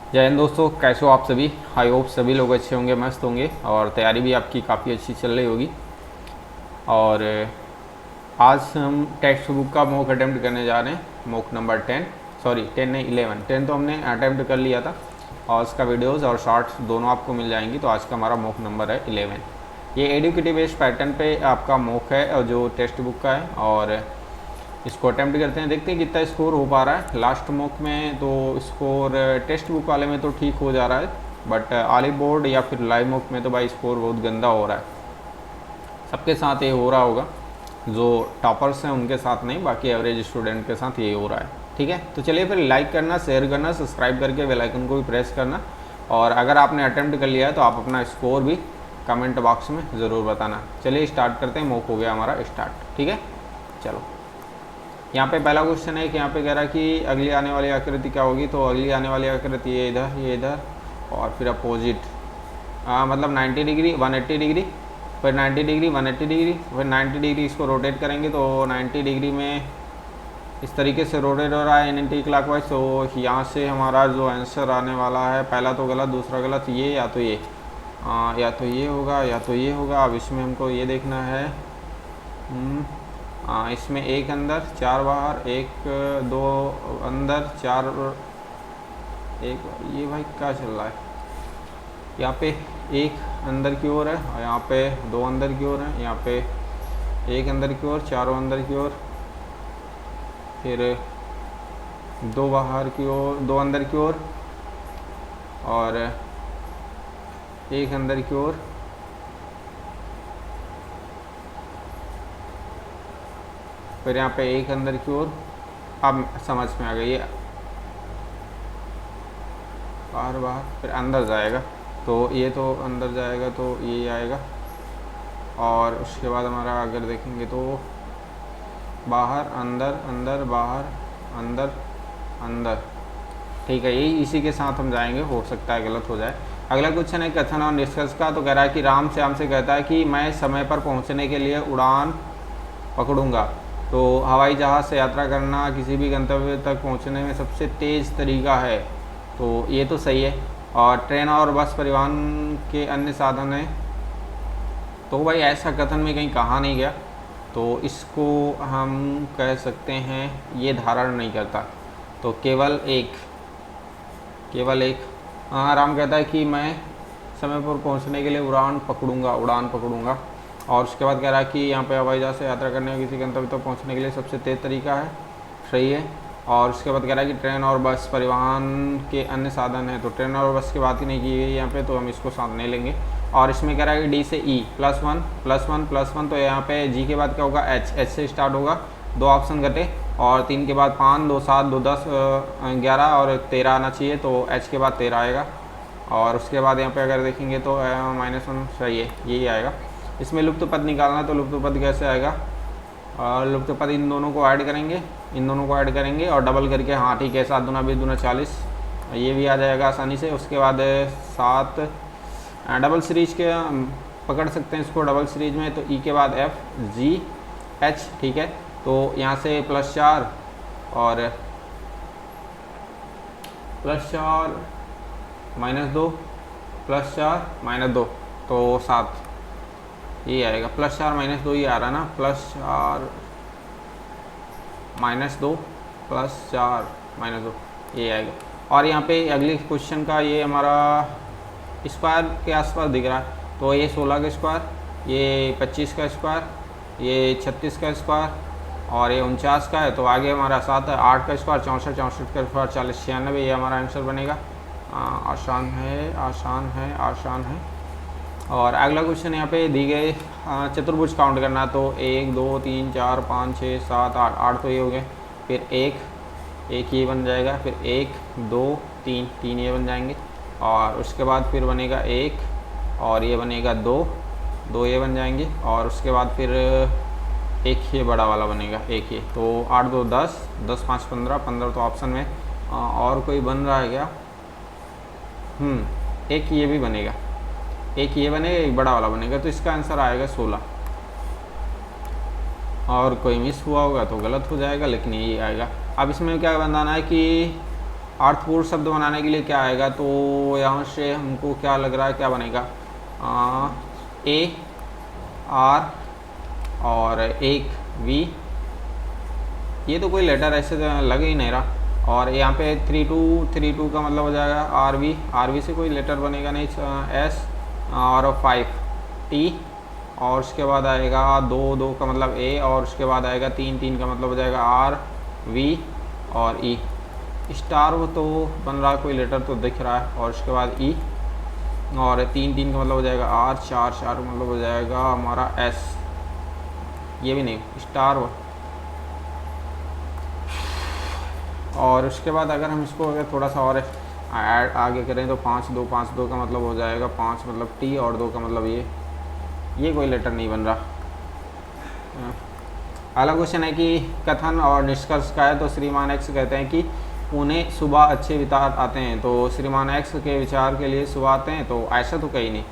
जय हिंद दोस्तों, कैसे हो आप सभी। आई होप सभी लोग अच्छे होंगे, मस्त होंगे और तैयारी भी आपकी काफ़ी अच्छी चल रही होगी। और आज हम टेक्स्ट बुक का मॉक अटैम्प्ट करने जा रहे हैं। मॉक नंबर 10, सॉरी 10 नहीं 11, 10 तो हमने अटैम्प्ट कर लिया था और उसका वीडियोस और शॉर्ट्स दोनों आपको मिल जाएंगी। तो आज का हमारा मॉक नंबर है 11। ये एडुकेटिव बेस्ड पैटर्न पे आपका मॉक है और जो टेक्स्ट बुक का है, और इसको अटैम्प्ट करते हैं, देखते हैं कितना स्कोर हो पा रहा है। लास्ट मॉक में तो स्कोर टेक्स्ट बुक वाले में तो ठीक हो जा रहा है, बट ऑलिव बोर्ड या फिर लाइव मॉक में तो भाई स्कोर बहुत गंदा हो रहा है। सबके साथ ये हो रहा होगा, जो टॉपर्स हैं उनके साथ नहीं, बाकी एवरेज स्टूडेंट के साथ ये हो रहा है। ठीक है, तो चलिए फिर लाइक करना, शेयर करना, सब्सक्राइब करके बेल आइकन को भी प्रेस करना। और अगर आपने अटैम्प्ट कर लिया है तो आप अपना स्कोर भी कमेंट बॉक्स में ज़रूर बताना। चलिए स्टार्ट करते हैं, मॉक हो गया हमारा स्टार्ट। ठीक है, चलो। यहाँ पे पहला क्वेश्चन है कि यहाँ पे कह रहा है कि अगली आने वाली आकृति क्या होगी। तो अगली आने वाली आकृति ये इधर और फिर अपोजिट, मतलब 90 डिग्री 180 डिग्री, फिर 90 डिग्री 180 डिग्री, फिर 90 डिग्री इसको रोटेट करेंगे तो 90 डिग्री में इस तरीके से रोटेट हो रहा है एंटी क्लॉकवाइज। तो यहाँ से हमारा जो आंसर आने वाला है, पहला तो गलत, दूसरा गलत, ये या तो ये या तो ये होगा या तो ये होगा। अब इसमें हमको ये देखना है, इसमें एक अंदर चार बाहर, एक दो अंदर चार एक, ये भाई क्या चल रहा है। यहाँ पे एक अंदर की ओर है और यहाँ पे दो अंदर की ओर है, यहाँ पे एक अंदर की ओर, चारों अंदर की ओर, फिर दो बाहर की ओर, दो अंदर की ओर और एक अंदर की ओर, फिर यहाँ पे एक अंदर की ओर। अब समझ में आ गई, ये बाहर बाहर फिर अंदर जाएगा, तो ये तो अंदर जाएगा तो ये आएगा। और उसके बाद हमारा अगर देखेंगे तो बाहर अंदर अंदर बाहर अंदर अंदर। ठीक है, यही इसी के साथ हम जाएंगे, हो सकता है गलत हो जाए। अगला क्वेश्चन है कथन और निष्कर्ष का। तो कह रहा है कि राम श्याम से कहता है कि मैं समय पर पहुंचने के लिए उड़ान पकड़ूंगा। तो हवाई जहाज़ से यात्रा करना किसी भी गंतव्य तक पहुंचने में सबसे तेज़ तरीका है, तो ये तो सही है। और ट्रेन और बस परिवहन के अन्य साधन हैं, तो भाई ऐसा कथन में कहीं कहा नहीं गया, तो इसको हम कह सकते हैं ये धारण नहीं करता। तो केवल एक राम कहता है कि मैं समय पर पहुंचने के लिए उड़ान पकड़ूंगा। और उसके बाद कह रहा है कि यहाँ पे हवाई जहाज़ से यात्रा करने और किसी गंतव्य तक पहुँचने के लिए सबसे तेज़ तरीका है, सही है। और उसके बाद कह रहा है कि ट्रेन और बस परिवहन के अन्य साधन है, तो ट्रेन और बस की बात ही नहीं की गई यहाँ पे, तो हम इसको साथ नहीं लेंगे। और इसमें कह रहा है कि डी से ई +1, तो यहाँ पे जी के बाद क्या होगा, एच से स्टार्ट होगा। दो ऑप्शन घटे और 3 के बाद 5, 2 7, 2 10, 11 और 13 आना चाहिए, तो एच के बाद 13 आएगा। और उसके बाद यहाँ पे अगर देखेंगे तो -1 सही है, यही आएगा। इसमें लुप्त पद निकालना, तो लुप्त पद कैसे आएगा, और लुप्त पद इन दोनों को ऐड करेंगे और डबल करके, हाँ ठीक है, 7 दूना 20 दूना 40, ये भी आ जाएगा आसानी से। उसके बाद 7 डबल सीरीज के पकड़ सकते हैं इसको डबल सीरीज में, तो ई के बाद एफ जी एच, ठीक है। तो यहाँ से +4 और +4 -2 +4 -2, तो 7, ये आएगा। +4 -2 ये आ रहा ना, +4 -2 +4 -2, ये आएगा। और यहाँ पे अगले क्वेश्चन का ये हमारा स्क्वायर के आसपास दिख रहा है, तो ये 16 का स्क्वायर, ये 25 का स्क्वायर, ये 36 का स्क्वायर और ये 49 का है। तो आगे हमारा 7 है, 8 का स्क्वायर 64, 64 का स्क्वायर 40, 96, ये हमारा आंसर बनेगा। आसान है। और अगला क्वेश्चन यहाँ पे दी गए चतुर्भुज काउंट करना, तो 1 2 3 4 5 6 7 8, 8 तो ये हो गए। फिर एक ये बन जाएगा, फिर 1 2 3, 3 ये बन जाएंगे। और उसके बाद फिर बनेगा 1 और ये बनेगा 2, 2 ये बन जाएंगे। और उसके बाद फिर एक ये बड़ा वाला बनेगा, एक ये, तो 8 2 10, 10 5 15, 15 तो ऑप्शन में। और कोई बन रहा है क्या, एक ये भी बनेगा, एक ये बनेगा, एक बड़ा वाला बनेगा, तो इसका आंसर आएगा 16। और कोई मिस हुआ होगा तो गलत हो जाएगा, लेकिन यही आएगा। अब इसमें क्या बताना है कि अर्थपूर्ण शब्द बनाने के लिए क्या आएगा, तो यहाँ से हमको क्या लग रहा है, क्या बनेगा, ए आर और एक वी, ये तो कोई लेटर ऐसे लग ही नहीं रहा। और यहाँ पे 3 2 का मतलब हो जाएगा आर वी से कोई लेटर बनेगा नहीं, एस और 5 टी, और उसके बाद आएगा 2 का मतलब ए, और उसके बाद आएगा 3 का मतलब हो जाएगा आर वी और ई। स्टार वो तो बन रहा है, कोई लेटर तो दिख रहा है, और उसके बाद ई, और 3 का मतलब हो जाएगा आर, 4 का मतलब हो जाएगा हमारा एस, ये भी नहीं स्टार। और उसके बाद अगर हम इसको अगर थोड़ा सा और ऐड आगे करें तो 5 2 का मतलब हो जाएगा 5 मतलब टी, और 2 का मतलब ये कोई लेटर नहीं बन रहा। अगला क्वेश्चन है कि कथन और निष्कर्ष का है। तो श्रीमान एक्स कहते हैं कि उन्हें सुबह अच्छे विचार आते हैं। तो श्रीमान एक्स के विचार के लिए सुबह आते हैं, तो ऐसा तो कहीं नहीं।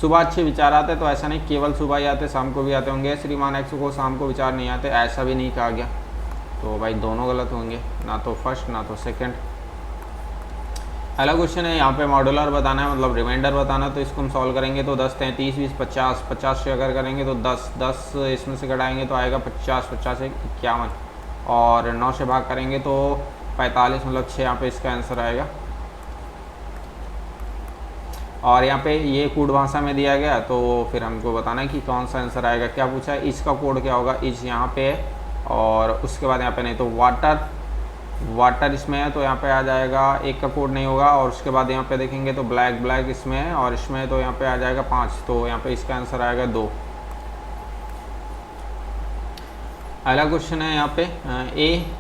सुबह अच्छे विचार आते हैं तो ऐसा नहीं, केवल सुबह ही आते, शाम को भी आते होंगे। श्रीमान एक्स को शाम को विचार नहीं आते, ऐसा भी नहीं कहा गया। तो भाई दोनों गलत होंगे, ना तो फर्स्ट ना तो सेकंड। अगला क्वेश्चन है यहाँ पे मॉडुलर बताना है, मतलब रिमाइंडर बताना। तो इसको हम सॉल्व करेंगे तो 10 33 20 50, 50 से अगर करेंगे तो 10 इसमें से घटाएंगे तो आएगा 50, 50 से 51, और 9 से भाग करेंगे तो 45 मतलब 6, यहाँ पे इसका आंसर आएगा। और यहाँ पे ये कोड भाषा में दिया गया, तो फिर हमको बताना है कि कौन सा आंसर आएगा। क्या पूछा है, इसका कोड क्या होगा, इस यहाँ पे है, और उसके बाद यहाँ पे नहीं, तो वाटर इसमें है, तो यहाँ पे आ जाएगा 1 का कोड नहीं होगा। और उसके बाद यहाँ पे देखेंगे तो ब्लैक इसमें है, और इसमें तो यहाँ पे आ जाएगा 5, तो यहाँ पे इसका आंसर आएगा 2। अगला क्वेश्चन है यहाँ पे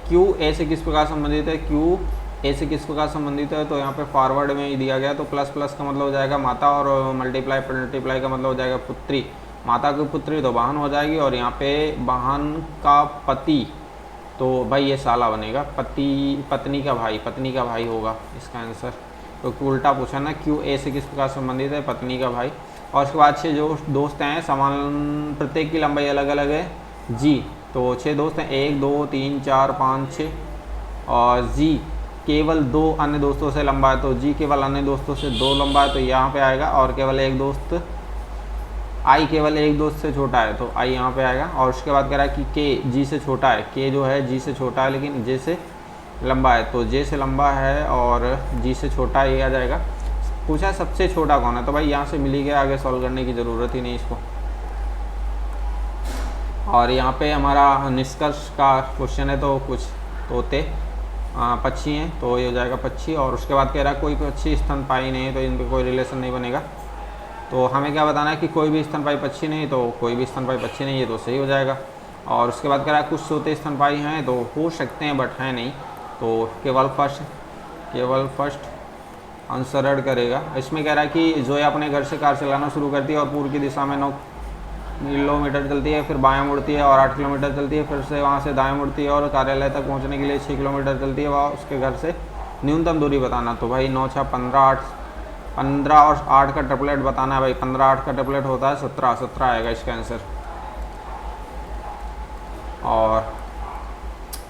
क्यू ए से किस प्रकार संबंधित है। क्यू ए से किस प्रकार संबंधित है, तो यहाँ पे फॉरवर्ड में ही दिया गया। तो प्लस का मतलब हो जाएगा माता, और मल्टीप्लाई का मतलब हो जाएगा पुत्री। माता की पुत्री तो बहन हो जाएगी, और यहाँ पे बहन का पति, तो भाई ये साला बनेगा, पत्नी का भाई होगा इसका आंसर। तो उल्टा पूछा ना, क्यू ए से किस प्रकार संबंधित है, पत्नी का भाई। और उसके बाद 6 जो दोस्त हैं, समान प्रत्येक की लंबाई अलग अलग है जी। तो 6 दोस्त हैं, 1 2 3 4 5 6, और जी केवल 2 अन्य दोस्तों से लंबा है, तो जी केवल अन्य दोस्तों से 2 लंबा है, तो यहाँ पे आएगा। और केवल एक दोस्त, आई केवल एक दोस्त से छोटा है, तो आई यहाँ पे आएगा। और उसके बाद कह रहा है कि के जी से छोटा है, के जो है जी से छोटा है लेकिन जे से लंबा है, तो जे से लंबा है और जी से छोटा, ये आ जाएगा। पूछा सबसे छोटा कौन है, तो भाई यहाँ से मिल ही गया, आगे सॉल्व करने की ज़रूरत ही नहीं इसको। और यहाँ पे हमारा निष्कर्ष का क्वेश्चन है, तो कुछ तोते पक्षी हैं, तो ये हो जाएगा पक्षी। और उसके बाद कह रहा है कोई पक्षी स्तनपायी नहीं है, तो इन पर कोई रिलेशन नहीं बनेगा। तो हमें क्या बताना है कि कोई भी स्तनपायी पक्षी नहीं, तो कोई भी स्तनपायी पक्षी नहीं है, तो सही हो जाएगा। और उसके बाद कह रहा है कुछ तोते स्तनपायी हैं, तो हो सकते हैं बट हैं नहीं, तो केवल फर्स्ट आंसर ऐड करेगा। इसमें कह रहा है कि जोया अपने घर से कार चलाना शुरू करती है और पूर्व की दिशा में 9 किलोमीटर चलती है, फिर बायां मुड़ती है और 8 किलोमीटर चलती है, फिर से वहाँ से दाएं मुड़ती है और कार्यालय तक पहुँचने के लिए 6 किलोमीटर चलती है। वह उसके घर से न्यूनतम दूरी बताना। तो भाई 9 6 15 और 8 का ट्रिपलेट बताना है भाई। 15 8 का ट्रिपलेट होता है 17 आएगा इसका आंसर। और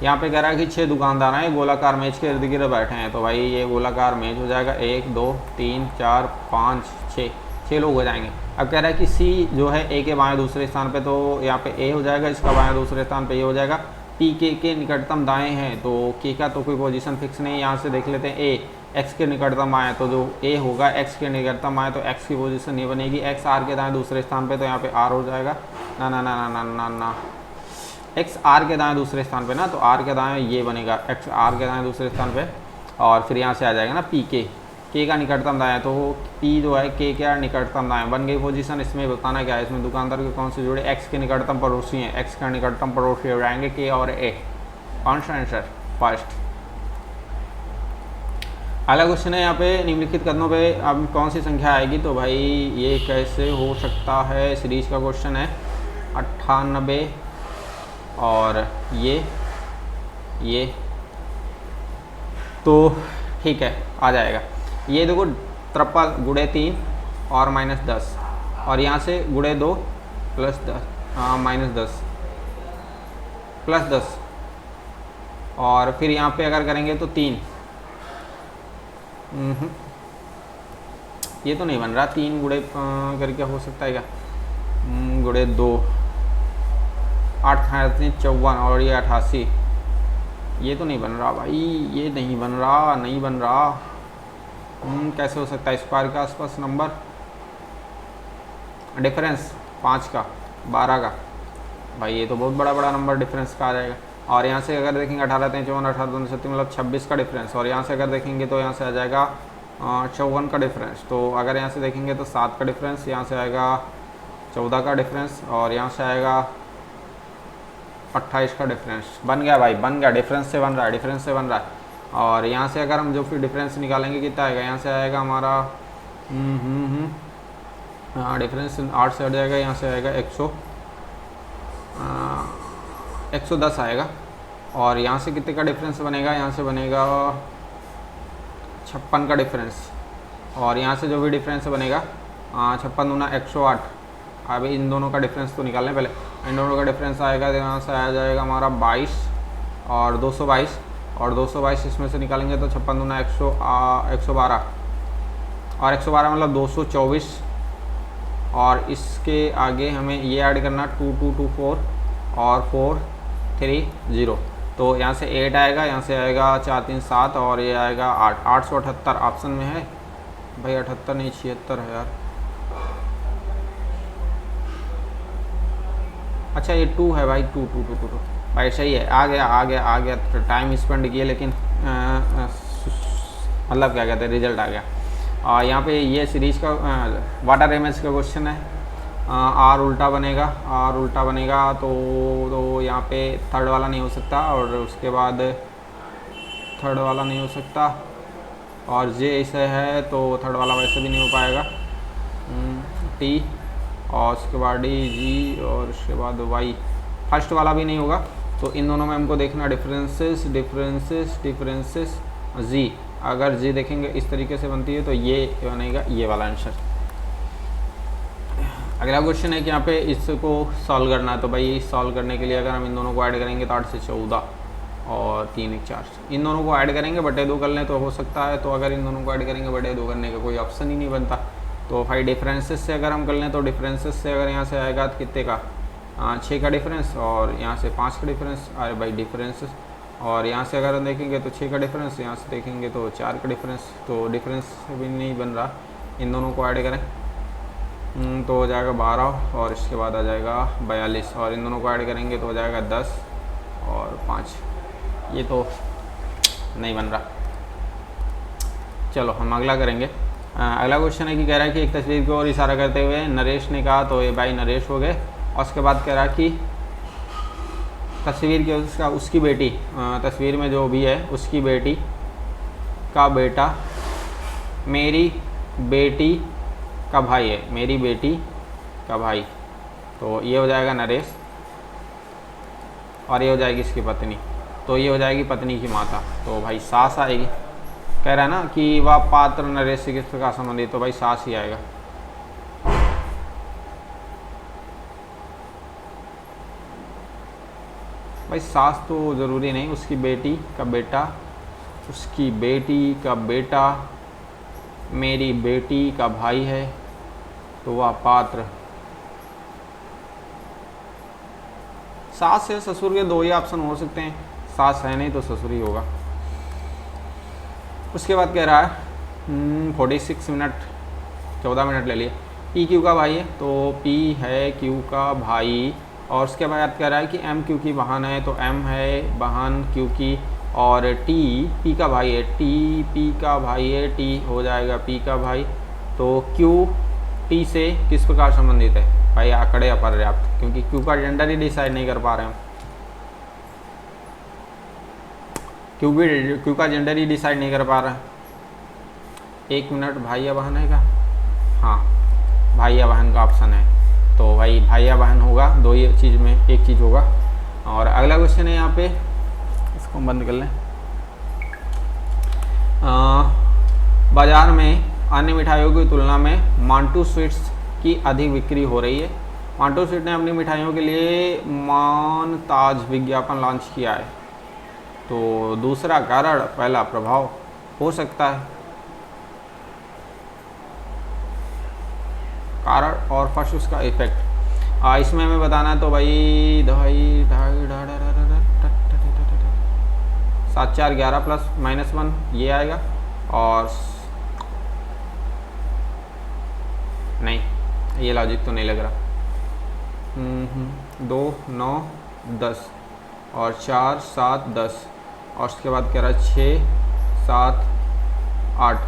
यहाँ पे कह रहा है कि 6 दुकानदार हैं गोलाकार मेज के इर्द गिर्द बैठे हैं, तो भाई ये गोलाकार मेज हो जाएगा 1 2 3 4 5 6 लोग हो जाएंगे। अब कह रहा है कि सी जो है ए के बाएं दूसरे स्थान पे, तो यहाँ पे ए हो जाएगा, इसका बाएं दूसरे स्थान पे ये हो जाएगा। पी के निकटतम दाएं हैं, तो के का तो कोई पोजीशन फिक्स नहीं, यहाँ से देख लेते हैं। ए एक्स के निकटतम आए, तो जो ए होगा एक्स के निकटतम आए, तो एक्स की पोजीशन नहीं बनेगी। एक्स आर के दाएं दूसरे स्थान पे, तो यहाँ पे आर हो जाएगा। ना ना ना ना ना ना ना, एक्स आर के दाएं दूसरे स्थान पे ना, तो आर के दाएं ये बनेगा, एक्स आर के दाएं दूसरे स्थान पे। और फिर यहाँ से आ जाएगा ना पी के का निकटतम दाएं, तो पी जो है के क्या निकटतम दाएं बन गई पोजीशन। इसमें बताना क्या है, इसमें दुकानदार के कौन से जोड़े एक्स के निकटतम पड़ोसी हैं, एक्स का निकटतम पड़ोसी हो जाएंगे के और ए। कौन सा आंसर फर्स्ट। अगला क्वेश्चन है यहाँ पे निम्नलिखित कदमों पे अब कौन सी संख्या आएगी, तो भाई ये कैसे हो सकता है। सीरीज का क्वेश्चन है 98 और ये तो ठीक है आ जाएगा। ये देखो 53 गुणे 3 और -10, और यहाँ से गुणे 2 प्लस 10 -10 प्लस 10 और फिर यहाँ पे अगर करेंगे तो 3, ये तो नहीं बन रहा। 3 गुणे करके हो सकता है क्या? गुणे 2, 8 × 54 और ये 88, ये तो नहीं बन रहा भाई, ये नहीं बन रहा, नहीं बन रहा। कैसे हो सकता है? स्क्वायर के आसपास नंबर, डिफरेंस 5 का 12 का, भाई ये तो बहुत बड़ा बड़ा नंबर डिफरेंस का आ जाएगा। और यहाँ से अगर देखेंगे 18 × 54 18 2 37 मतलब 26 का डिफरेंस। और यहाँ से अगर देखेंगे तो यहाँ से आ जाएगा 54 का डिफरेंस। तो अगर यहाँ से देखेंगे तो 7 का डिफरेंस, यहाँ से आएगा 14 का डिफरेंस और यहाँ से आएगा 28 का डिफरेंस। बन गया भाई, बन गया, डिफरेंस से बन रहा है, डिफरेंस से बन रहा है। और यहाँ से अगर हम जो फिर डिफरेंस निकालेंगे कितना आएगा? यहाँ से आएगा हमारा हाँ डिफरेंस 8 से हट जाएगा, यहाँ से आएगा 110 आएगा। और यहाँ से कितने का डिफरेंस बनेगा? यहाँ से बनेगा 56 का डिफरेंस। और यहाँ से जो भी डिफरेंस बनेगा 56 दूना 108। अभी इन दोनों का डिफरेंस तो निकालने पहले, इन दोनों का डिफरेंस आएगा तो यहाँ से आ जाएगा हमारा 22 और 222 और 222 इसमें से निकालेंगे तो 56 दूना 112 और 112 मतलब 224। और इसके आगे हमें ये ऐड करना 2224 और 430। तो यहाँ से 8 आएगा, यहाँ से आएगा 4 3 7 और ये आएगा 8, 878 ऑप्शन में है भाई। 78 नहीं 76 है यार। अच्छा ये 2 है भाई, 2 2 2 2 2 भाई सही है, आ गया आ गया आ गया। तो टाइम स्पेंड किए लेकिन मतलब क्या कहते हैं, रिजल्ट आ गया। यहाँ पे ये सीरीज का वाटर इमेज का क्वेश्चन है। आर उल्टा बनेगा, आर उल्टा बनेगा तो यहाँ पे थर्ड वाला नहीं हो सकता और उसके बाद थर्ड वाला नहीं हो सकता और जे ऐसे है तो थर्ड वाला वैसे भी नहीं हो पाएगा। टी और उसके बाद डी जी और उसके बाद वाई, फर्स्ट वाला भी नहीं होगा। तो इन दोनों में हमको देखना डिफरेंसेस डिफरेंसेस डिफरेंसेस जी। अगर जी देखेंगे इस तरीके से बनती है तो ये बनेगा ये वाला आंसर। अगला क्वेश्चन है कि यहाँ पे इसको सॉल्व करना है। तो भाई सॉल्व करने के लिए अगर हम इन दोनों को ऐड करेंगे तो 8 से 14 और 3 1 4, इन दोनों को ऐड करेंगे बटे 2 कर लें तो हो सकता है। तो अगर इन दोनों को ऐड करेंगे बटे 2 करने का कोई ऑप्शन ही नहीं बनता। तो भाई डिफरेंसेस से अगर हम कर लें तो डिफरेंसेस से अगर यहाँ से आएगा तो कितने का 6 का डिफरेंस और यहाँ से 5 का डिफरेंस अरे भाई डिफरेंसेस। और यहाँ से अगर हम देखेंगे तो 6 का डिफरेंस, यहाँ से देखेंगे तो 4 का डिफरेंस। तो डिफरेंस भी नहीं बन रहा। इन दोनों को ऐड करें तो हो जाएगा 12 और इसके बाद आ जाएगा 42 और इन दोनों को ऐड करेंगे तो हो जाएगा 10 और 5। ये तो नहीं बन रहा। चलो हम अगला करेंगे। अगला क्वेश्चन है कि कह रहा है कि एक तस्वीर की ओर इशारा करते हुए नरेश ने कहा, तो ये भाई नरेश हो गए। और उसके बाद कह रहा है कि तस्वीर की उसकी बेटी, तस्वीर में जो भी है उसकी बेटी का बेटा मेरी बेटी का भाई है, मेरी बेटी का भाई। तो ये हो जाएगा नरेश और ये हो जाएगी इसकी पत्नी। तो ये हो जाएगी पत्नी की माता। तो भाई सास आएगी। कह रहा है ना कि वह पात्र नरेश से किस प्रकार संबंधित, तो भाई सास ही आएगा। भाई सास तो ज़रूरी नहीं, उसकी बेटी का बेटा, उसकी बेटी का बेटा मेरी बेटी का भाई है तो वह पात्र। सास या ससुर के दो ही ऑप्शन हो सकते हैं, सास है नहीं तो ससुर ही होगा। उसके बाद कह रहा है 46 मिनट 14 मिनट ले लिए। पी क्यू का भाई है तो पी है क्यू का भाई। और उसके बाद कह रहा है कि एम क्यू की बहन है तो एम है बहन क्यू की। और टी पी का भाई है, टी पी का भाई है, टी हो जाएगा पी का भाई। तो क्यू टी से किस प्रकार संबंधित है, भाई आंकड़े अपर्याप्त, क्योंकि क्यू का जेंडर ही डिसाइड नहीं कर पा रहे हम। क्यू का जेंडर ही डिसाइड नहीं कर पा रहा है। 1 मिनट, भाई या बहन है क्या? हाँ भाई या बहन का ऑप्शन है। तो भाई भाई या बहन होगा, दो ही चीज़ में एक चीज़ होगा। और अगला क्वेश्चन है यहाँ पे, इसको हम बंद कर लें। बाज़ार में अन्य मिठाइयों की तुलना में मांटू स्वीट्स की अधिक बिक्री हो रही है। मांटू स्वीट ने अपनी मिठाइयों के लिए मानताज विज्ञापन लॉन्च किया है। तो दूसरा कारण पहला प्रभाव हो सकता है, कारण और फर्स्ट उसका इफेक्ट। इसमें हमें बताना है तो भाई 7 4 11 प्लस -1 ये आएगा, और नहीं ये लॉजिक तो नहीं लग रहा। 2 9 10 और 4 7 10 और उसके बाद कह रहा है 6 7 8,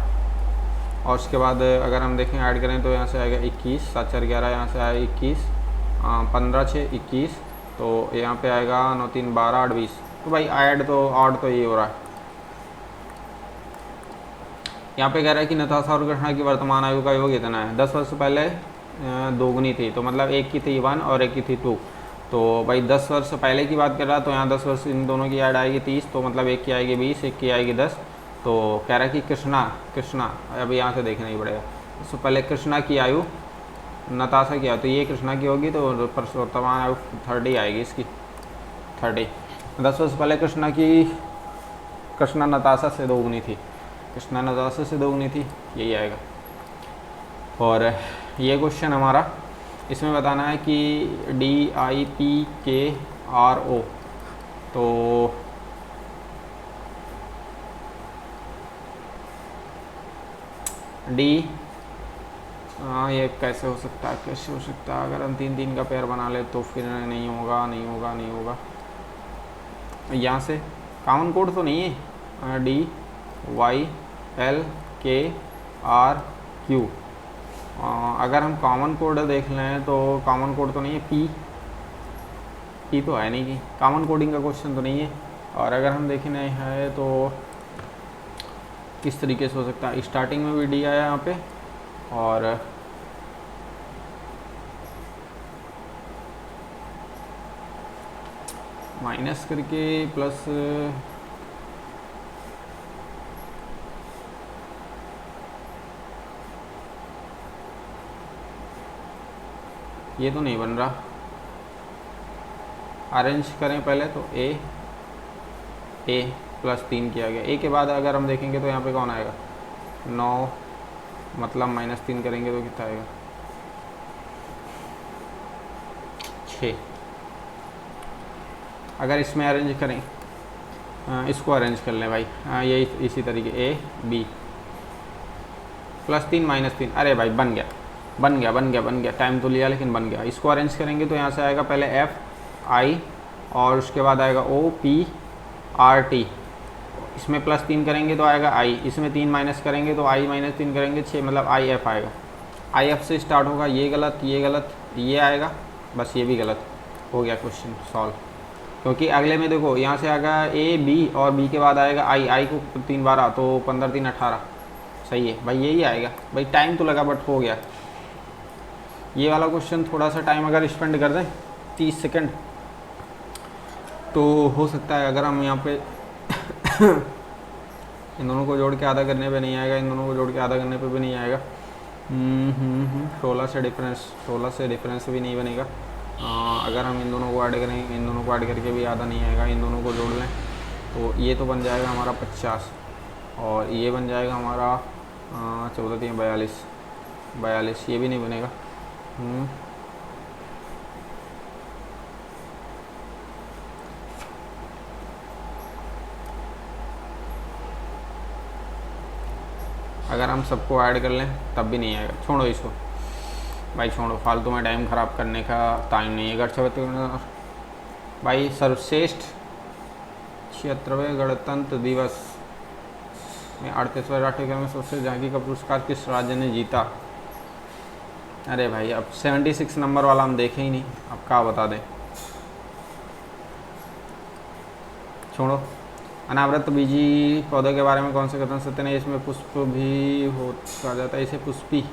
और उसके बाद अगर हम देखें ऐड करें तो यहाँ से आएगा 21, 7 4 11, यहाँ से आएगा 21, 15 6 21, तो यहाँ पे आएगा 9 3 12 8 20। तो भाई ऐड तो ऑड तो ये हो रहा है। यहाँ पे कह रहा है कि नताशा और कृष्णा की वर्तमान आयु का योग इतना है। 10 वर्ष पहले दोगुनी थी, तो मतलब एक की थी 1 और एक की थी 2। तो भाई 10 वर्ष पहले की बात कर रहा, तो यहाँ 10 वर्ष इन दोनों की ऐड आएगी 30, तो मतलब एक की आएगी 20, एक की आएगी 10। तो कह रहा है कि कृष्णा अब यहाँ से देखना ही पड़ेगा। उससे पहले कृष्णा की आयु नताशा की आयु, तो ये कृष्णा की होगी, तो वर्तमान आयु 30 आएगी इसकी, 30। 10 वर्ष पहले कृष्णा नताशा से दोगुनी थी, कृष्णा नताशा से दोगुनी थी, यही आएगा। और ये क्वेश्चन हमारा इसमें बताना है कि DIPKRO, तो ये कैसे हो सकता है, कैसे हो सकता है? अगर हम 3 3 का पेयर बना ले तो फिर नहीं होगा, नहीं होगा, नहीं होगा। यहाँ से कॉमन कोड तो नहीं है, DYLKRQ। अगर हम कॉमन कोड देख लें तो कॉमन कोड तो नहीं है, पी तो है नहीं, कि कॉमन कोडिंग का क्वेश्चन तो नहीं है। और अगर हम देखें नहीं है तो किस तरीके से हो सकता है, स्टार्टिंग में भी डी आया यहाँ पे, और माइनस करके प्लस, ये तो नहीं बन रहा। अरेंज करें पहले तो ए प्लस 3 किया गया। ए के बाद अगर हम देखेंगे तो यहाँ पे कौन आएगा, 9, मतलब -3 करेंगे तो कितना आएगा, 6। अगर इसमें अरेंज करें, इसको अरेंज कर लें भाई, ये इसी तरीके A B +3 -3, अरे भाई बन गया, टाइम तो लिया लेकिन बन गया। इसको अरेंज करेंगे तो यहाँ से आएगा पहले F I और उसके बाद आएगा O P R T, इसमें +3 करेंगे तो आएगा I, इसमें 3 माइनस करेंगे तो I -3 करेंगे 6, मतलब IF आएगा। IF से स्टार्ट होगा, ये गलत, ये गलत, ये आएगा, बस ये भी गलत हो गया क्वेश्चन सॉल्व। क्योंकि अगले में देखो यहाँ से आएगा A B और B के बाद आएगा I को 3 बार, तो 15 3 18, सही है भाई, यही आएगा भाई। टाइम तो लगा बट हो गया। ये वाला क्वेश्चन थोड़ा सा टाइम अगर स्पेंड कर दें 30 सेकंड तो हो सकता है। अगर हम यहाँ पे इन दोनों को जोड़ के आधा करने पे नहीं आएगा, इन दोनों को जोड़ के आधा करने पे भी नहीं आएगा। 16 से डिफरेंस भी नहीं बनेगा। अगर हम इन दोनों को ऐड करें, इन दोनों को ऐड करके भी आधा नहीं आएगा। इन दोनों को जोड़ लें तो ये तो बन जाएगा हमारा 50 और ये बन जाएगा हमारा 14 3 42, ये भी नहीं बनेगा। अगर हम सबको ऐड कर लें तब भी नहीं आएगा। छोड़ो इसको भाई, छोड़ो, फालतू में टाइम ख़राब करने का टाइम नहीं है। भाई सर्वश्रेष्ठ 76वें गणतंत्र दिवस में 38वें राष्ट्रीय खेल में सबसे झांकी का पुरस्कार किस राज्य ने जीता? अरे भाई अब 76 नंबर वाला हम देखे ही नहीं, अब क्या बता दें। छोड़ो। अनावृत बीजी पौधों के बारे में कौन से कथन सत्य नहीं? इसमें पुष्प भी हो कहा जाता है, इसे पुष्पी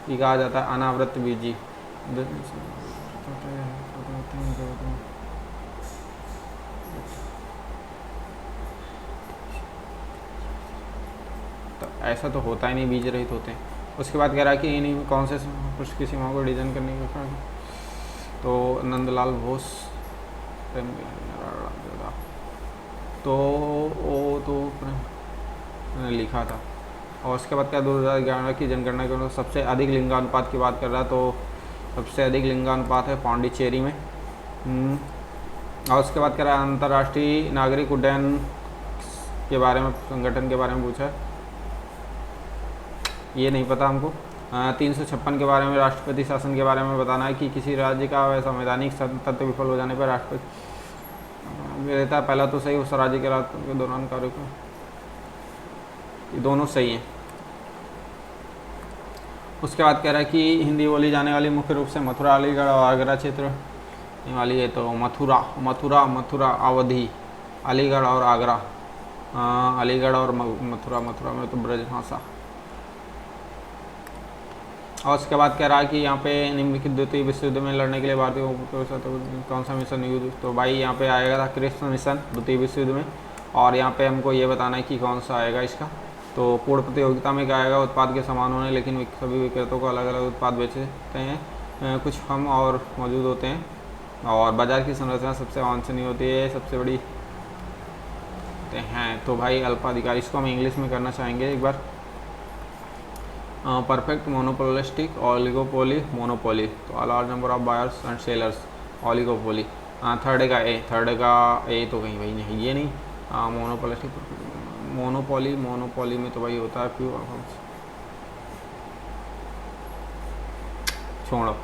भी कहा जाता है। अनावृत बीजी तो ऐसा तो होता ही नहीं, बीज रहित होते हैं। उसके बाद कह रहा है कि इन्हीं कौन से पुष्प की सीमाओं को डिजाइन करने का तो नंदलाल बोस, तो वो तो मैंने लिखा था। और उसके बाद क्या 2011 की जनगणना के अनुसार सबसे अधिक लिंगानुपात की बात कर रहा है, तो सबसे अधिक लिंगानुपात है पांडिचेरी में। और उसके बाद कह रहा है अंतर्राष्ट्रीय नागरिक उड्डयन के बारे में, संगठन के बारे में पूछा है, ये नहीं पता हमको। 356 के बारे में राष्ट्रपति शासन के बारे में बताना है कि किसी राज्य का संवैधानिक तत्व विफल हो जाने पर राष्ट्रपति रहता है। पहला तो सही, उस राज्य के राज के दौरान कार्य को, ये दोनों सही हैं। उसके बाद कह रहा है कि हिंदी बोली जाने वाली मुख्य रूप से मथुरा, अलीगढ़ और आगरा क्षेत्र वाली है, तो मथुरा अवधि, अलीगढ़ और आगरा, अलीगढ़ और मथुरा में तो ब्रज भाषा। और उसके बाद कह रहा है कि यहाँ पे निम्नलिखित द्वितीय विश्व युद्ध में लड़ने के लिए भारतीयों को कौन सा मिशन युद्ध, तो भाई यहाँ पे आएगा था कृष्ण मिशन द्वितीय विश्व युद्ध में। और यहाँ पे हमको ये बताना है कि कौन सा आएगा इसका, तो पूर्ण प्रतियोगिता में क्या आएगा, उत्पाद के समान होने लेकिन सभी विक्रेताओं को अलग अलग उत्पाद बेचते हैं, कुछ हम और मौजूद होते हैं, और बाजार की संरचना सबसे वांछनीय होती है, सबसे बड़ी हैं। तो भाई अल्पाधिकारी, इसको हम इंग्लिश में करना चाहेंगे एक बार। परफेक्ट मोनोपोलिस्टिक, ऑलिगोपोली, मोनोपोली, तो large number of buyers and sellers, oligopoly. Third का ए तो कहीं भाई नहीं, ये नहीं। मोनोपोलिस्टिक, मोनोपोली में तो भाई होता है प्योर, छोड़ो।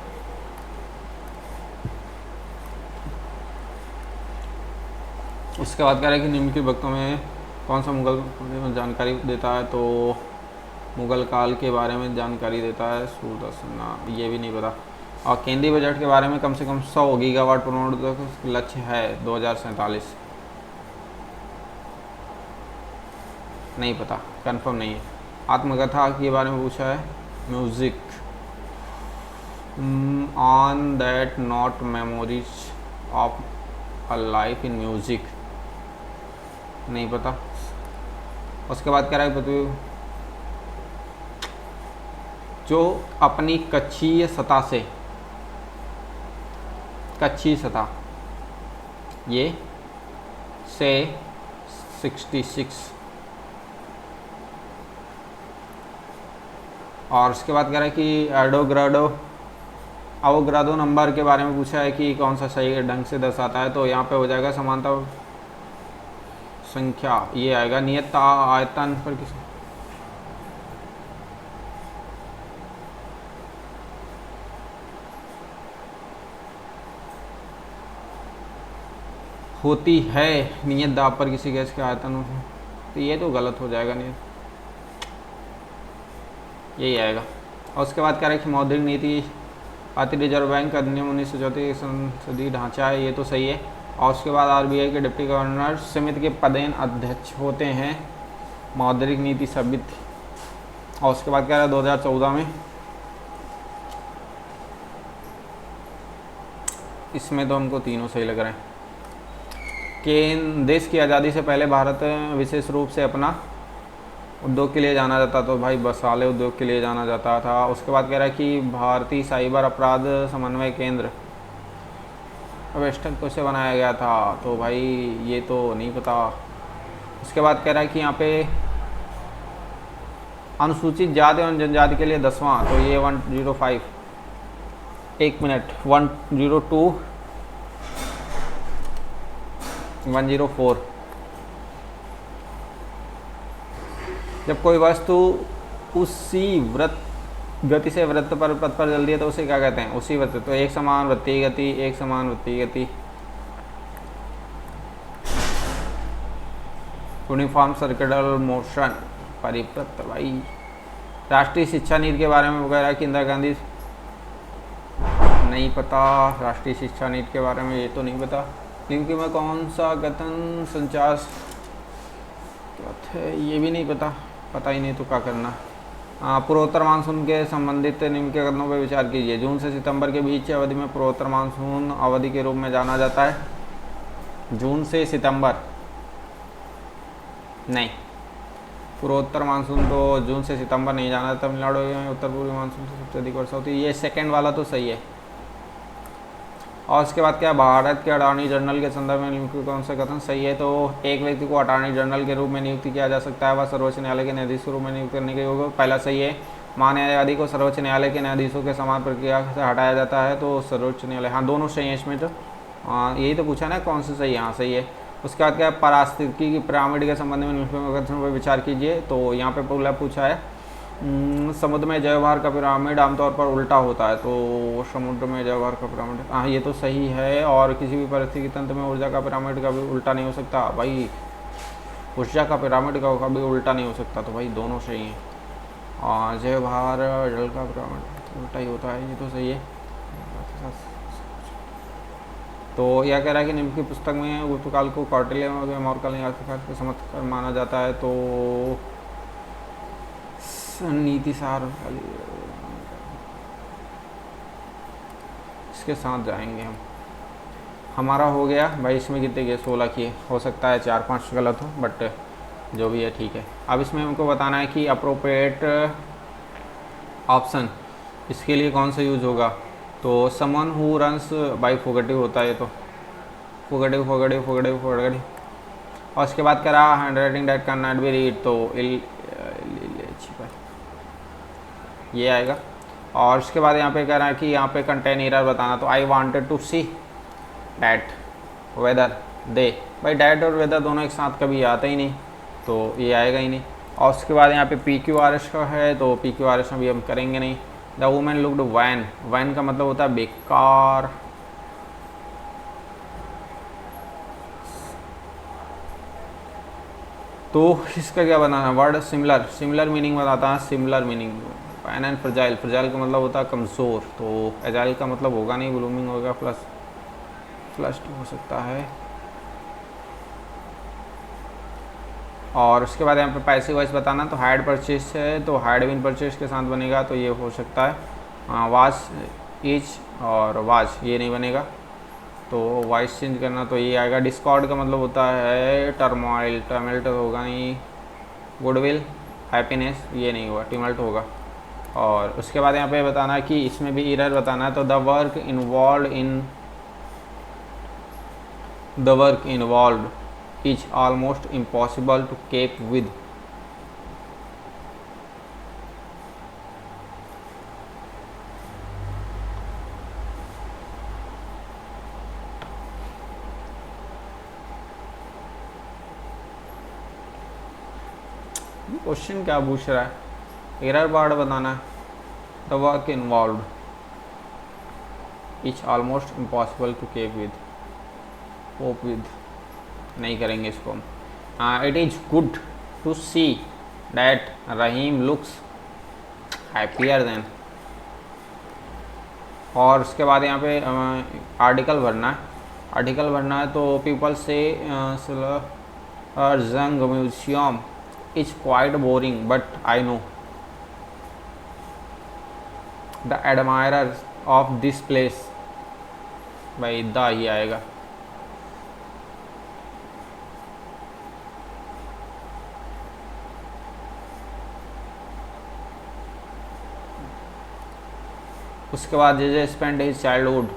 उसके बाद कह रहा है कि निम्नलिखित वक्तों में कौन सा मुगल जानकारी देता है, तो मुगल काल के बारे में जानकारी देता है सुदर्शन, ये भी नहीं पता। और केंद्रीय बजट के बारे में कम से कम 100 गीगावाट पुनरुत्पादक लक्ष्य है 2047, नहीं पता, कंफर्म नहीं है। आत्मकथा के बारे में पूछा है, music on that not memories of a life in music, नहीं पता। उसके बाद कह रहा है पृथ्वी जो अपनी कक्षीय सतह ये से 66। और उसके बाद कह रहा है कि अवोगाड्रो नंबर के बारे में पूछा है कि कौन सा सही ढंग से दर्शाता है, तो यहाँ पे हो जाएगा समानता संख्या, ये आएगा नियत आयतन पर किसी होती है नियत दाब पर किसी गैस के आयतन, तो ये तो गलत हो जाएगा, नियत यही आएगा। और उसके बाद कह रहा है कि मौद्रिक नीति भारतीय रिजर्व बैंक अधिनियम 1934 संसदीय ढांचा है, ये तो सही है। और उसके बाद आरबीआई के डिप्टी गवर्नर समिति के पदेन अध्यक्ष होते हैं मौद्रिक नीति समिति। और उसके बाद कह रहा है 2014 में, इसमें तो हमको तीनों सही लग रहे हैं कि देश की आज़ादी से पहले भारत विशेष रूप से अपना उद्योग के लिए जाना जाता, तो भाई बसाले उद्योग के लिए जाना जाता था। उसके बाद कह रहा है कि भारतीय साइबर अपराध समन्वय केंद्र वेस्टर्न कैसे बनाया गया था, तो भाई ये तो नहीं पता। उसके बाद कह रहा है कि यहाँ पे अनुसूचित जाति और जनजाति के लिए 10वां, तो ये 105, 1 मिनट 102 104। जब कोई वस्तु उसी गति से वृत्त पर पथ पर चलती है तो उसे क्या कहते हैं, उसी वृत्त, तो एक समान वृत्तीय गति, एक समान वृत्तीय गति, यूनिफॉर्म सर्कुलर मोशन, परिपथ। भाई राष्ट्रीय शिक्षा नीति के बारे में वगैरह कि इंदिरा गांधी, नहीं पता राष्ट्रीय शिक्षा नीति के बारे में, ये तो नहीं पता क्योंकि मैं कौन सा गठन संचार है ये भी नहीं पता ही नहीं, तो क्या करना। पूर्वोत्तर मानसून के संबंधित निम्न के कदमों पर विचार कीजिए। जून से सितंबर के बीच अवधि में पूर्वोत्तर मानसून अवधि के रूप में जाना जाता है। जून से सितंबर नहीं, पूर्वोत्तर मानसून तो जून से सितंबर नहीं जाना। तमिलनाडु में उत्तर पूर्वी मानसून से सबसे अधिक वर्षा होती है, ये सेकंड वाला तो सही है। और उसके बाद क्या, भारत के अटॉर्नी जनरल के संदर्भ में नियुक्ति कौन सा कथन सही है? तो एक व्यक्ति को अटॉर्नी जनरल के रूप में नियुक्ति किया जा सकता है, वह सर्वोच्च न्यायालय के न्यायाधीश के रूप में नियुक्त करने के योग्य। पहला सही है। महान्यायवादी को सर्वोच्च न्यायालय के न्यायाधीशों के समान प्रक्रिया से हटाया जाता है, तो सर्वोच्च न्यायालय, हाँ दोनों सही है इसमें। तो यही तो पूछा ना कौन सा सही है, हाँ सही है। उसके बाद क्या, पारिस्थितिकी की पिरामिड के संबंध में निम्नलिखित कथन पर विचार कीजिए। तो यहाँ पे पहला पूछा है समुद्र में जयभार का पिरामिड आमतौर पर उल्टा होता है, तो समुद्र में जयभार का पिरामिड, हाँ ये तो सही है। और किसी भी परिस्थिति तंत्र में ऊर्जा का पिरामिड कभी उल्टा नहीं हो सकता भाई, ऊर्जा का पिरामिड का कभी उल्टा नहीं हो सकता, तो भाई दोनों सही हैं। और जयभार जल का पिरामिड उल्टा ही होता है, ये तो सही है। तो यह कह रहा है कि निम्न की पुस्तक में गुप्तकाल को कौटिल्य मौर्यकाल के समर्थ माना जाता है, तो नीति सार इसके साथ जाएंगे हम। हमारा हो गया भाई, इसमें कितने किए, 16 किए, हो सकता है 4-5 गलत हो, बट जो भी है ठीक है। अब इसमें हमको बताना है कि अप्रोप्रिएट ऑप्शन इसके लिए कौन सा यूज होगा। तो समन हु रन्स बाई फोगेटिव होता है, ये तो फोगेटिव फोगेटिव फोगेटिव फोगेटिव। और उसके बाद कह रहा hand writing date can not be read, तो ये आएगा। और उसके बाद यहाँ पे कह रहा है कि यहाँ पे कंटेन एरर बताना, तो I wanted to see that whether they, भाई डैट और वेदर दोनों एक साथ कभी आते ही नहीं, तो ये आएगा ही नहीं। और उसके बाद यहाँ पे पी क्यू आर एस का है, तो पी क्यू आर एस में भी हम करेंगे नहीं। The women looked wan, wan का मतलब होता है बेकार, तो इसका क्या बनाना, वर्ड सिमिलर, सिमिलर मीनिंग बताता है, similar meaning. Pan and fragile, fragile का मतलब होता है कमज़ोर, तो एजाइल का मतलब होगा नहीं, ब्लूमिंग होगा, प्लस फ्लश्ड हो सकता है। और उसके बाद यहाँ पे पैसिव वॉइस बताना, तो हाइड परचेज है, तो हाइड बिन परचेज के साथ बनेगा, तो ये हो सकता है वाज इज, और वाज ये नहीं बनेगा, तो वॉइस चेंज करना, तो ये आएगा। डिस्कॉर्ड का मतलब होता है टर्मोइल, टर्मल्ट होगा नहीं। गुडविल, हैप्पीनेस, ये नहीं होगा, टिमल्ट होगा। और उसके बाद यहाँ पे बताना है कि इसमें भी एरर बताना है, तो the work involve is almost impossible to cope with. Question क्या पूछ रहा है, एरर वर्ड बताना है। The work involve is almost impossible to cope with, cope with नहीं करेंगे इसको हम। It is good to see that Rahim looks happier then. और उसके बाद यहाँ पे आर्टिकल भरना है, आर्टिकल भरना है, तो पीपल से जंग museum is quite boring but I know the admirer of this place, भाई द ही आएगा। उसके बाद जे spend his childhood,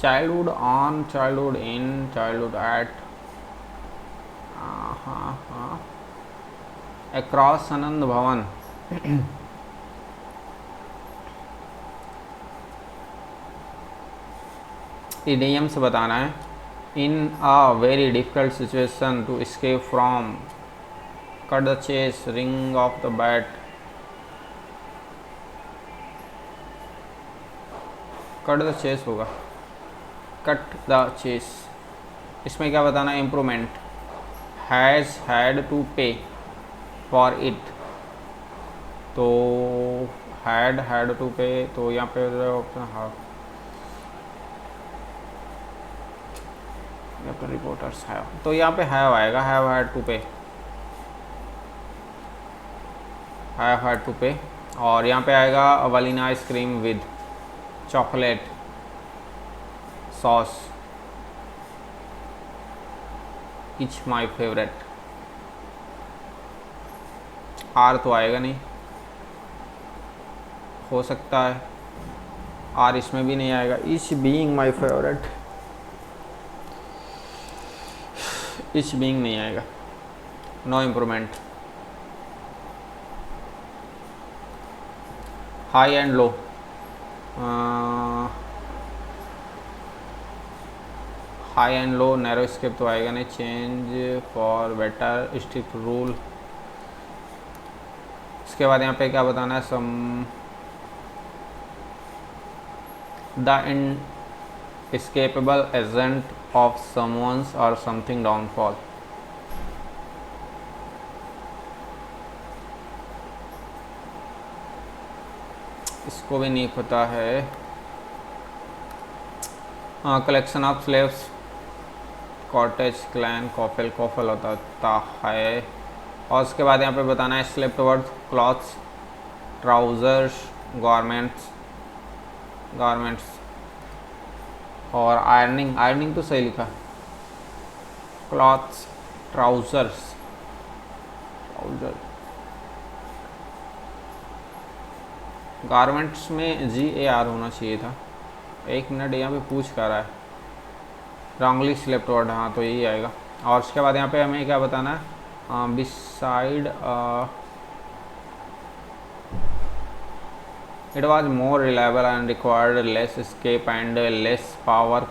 childhood on, childhood in, childhood at, हाँ अक्रॉस आनंद भवन। इडियम से बताना है, in a very difficult situation to escape from, cut the chase, ring of the bat, cut the chase होगा, कट द चेस। इसमें क्या बताना है, improvement, has had to पे फॉर इट, तो हैड टू पे, तो यहाँ पे ऑप्शन हाँ, रिपोर्टर्स हैव, तो यहाँ पे हैव आएगा, have had to pay, have had to pay. और यहाँ पे आएगा vanilla ice cream with chocolate sauce, is my favourite, are तो आएगा नहीं, हो सकता है आर इसमें भी नहीं आएगा। Each being my favourite, each being नहीं आएगा, no improvement. High and low, high and low, narrow escape तो आएगा नहीं। Change for better, strict rule. इसके बाद यहाँ पे क्या बताना है, some the inescapable agent of someone's or something's downfall. इसको भी नहीं पता है। Collection of slaves, cottage clan, coffle, coffle होता है। और उसके बाद यहाँ पे बताना है slept word, clothes, trousers, garments, garments और आयरनिंग, आयरनिंग तो सही लिखा, क्लॉथ्स, ट्राउजर्स, ट्राउजर, गारमेंट्स में GAR होना चाहिए था। एक मिनट, यहाँ पे पूछ कर रहा है, रॉन्गली स्लेप्ट वर्ड, हाँ तो यही आएगा। और उसके बाद यहाँ पे हमें क्या बताना है, beside it was more reliable and required less स्केप and less power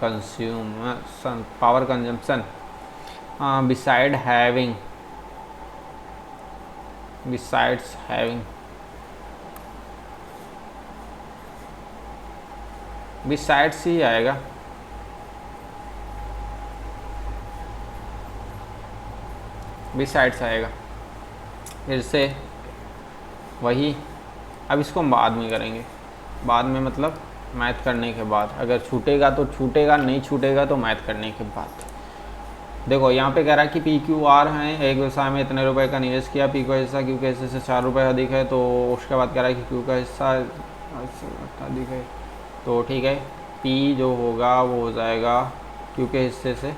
consumption. Beside having, besides having, besides ही आएगा। बिसाइड्स आएगा, फिर से वही। अब इसको हम बाद में करेंगे, बाद में मतलब मैथ करने के बाद, अगर छूटेगा तो छूटेगा, नहीं छूटेगा तो मैथ करने के बाद। देखो यहाँ पे कह रहा है कि PQR हैं, एक व्यवसाय में इतने रुपए का निवेश किया, P का हिस्सा Q के हिस्से से 4 रुपये अधिक है। तो उसके बाद कह रहा है कि Q का हिस्सा अधिक है, तो ठीक है, P जो होगा वो हो जाएगा Q के हिस्से से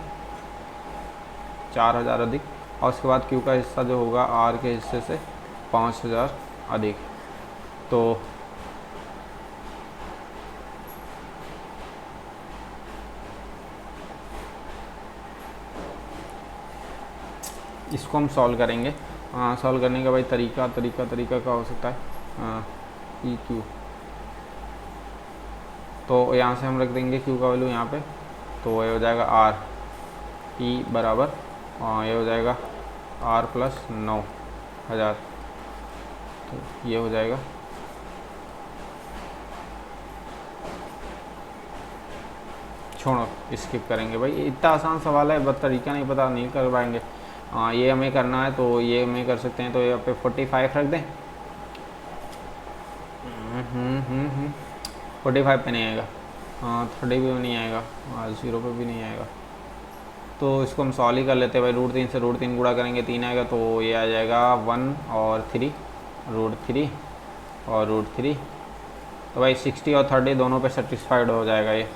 4000 अधिक, और उसके बाद Q का हिस्सा जो होगा R के हिस्से से 5000 अधिक। तो इसको हम सॉल्व करेंगे। सॉल्व करने का भाई तरीका क्या हो सकता है, PQ, तो यहाँ से हम रख देंगे Q का वैल्यू यहाँ पे, तो ये हो जाएगा R, P बराबर ये हो जाएगा R प्लस 9000, तो ये हो जाएगा। छोड़ो, स्किप करेंगे भाई, इतना आसान सवाल है, बस तरीका नहीं पता, नहीं कर पाएंगे। ये हमें करना है, तो ये हमें कर सकते हैं, तो यहाँ पे 45 रख दें। 45 पे नहीं आएगा, 30 भी नहीं आएगा, 0 पे भी नहीं आएगा, तो इसको हम सॉल्व ही कर लेते हैं भाई। √3 से √3 गुणा करेंगे 3 आएगा, तो ये आ जाएगा 1 और 3, √3 और √3, तो भाई 60 और 30 दोनों पे सेटिस्फाइड हो जाएगा ये,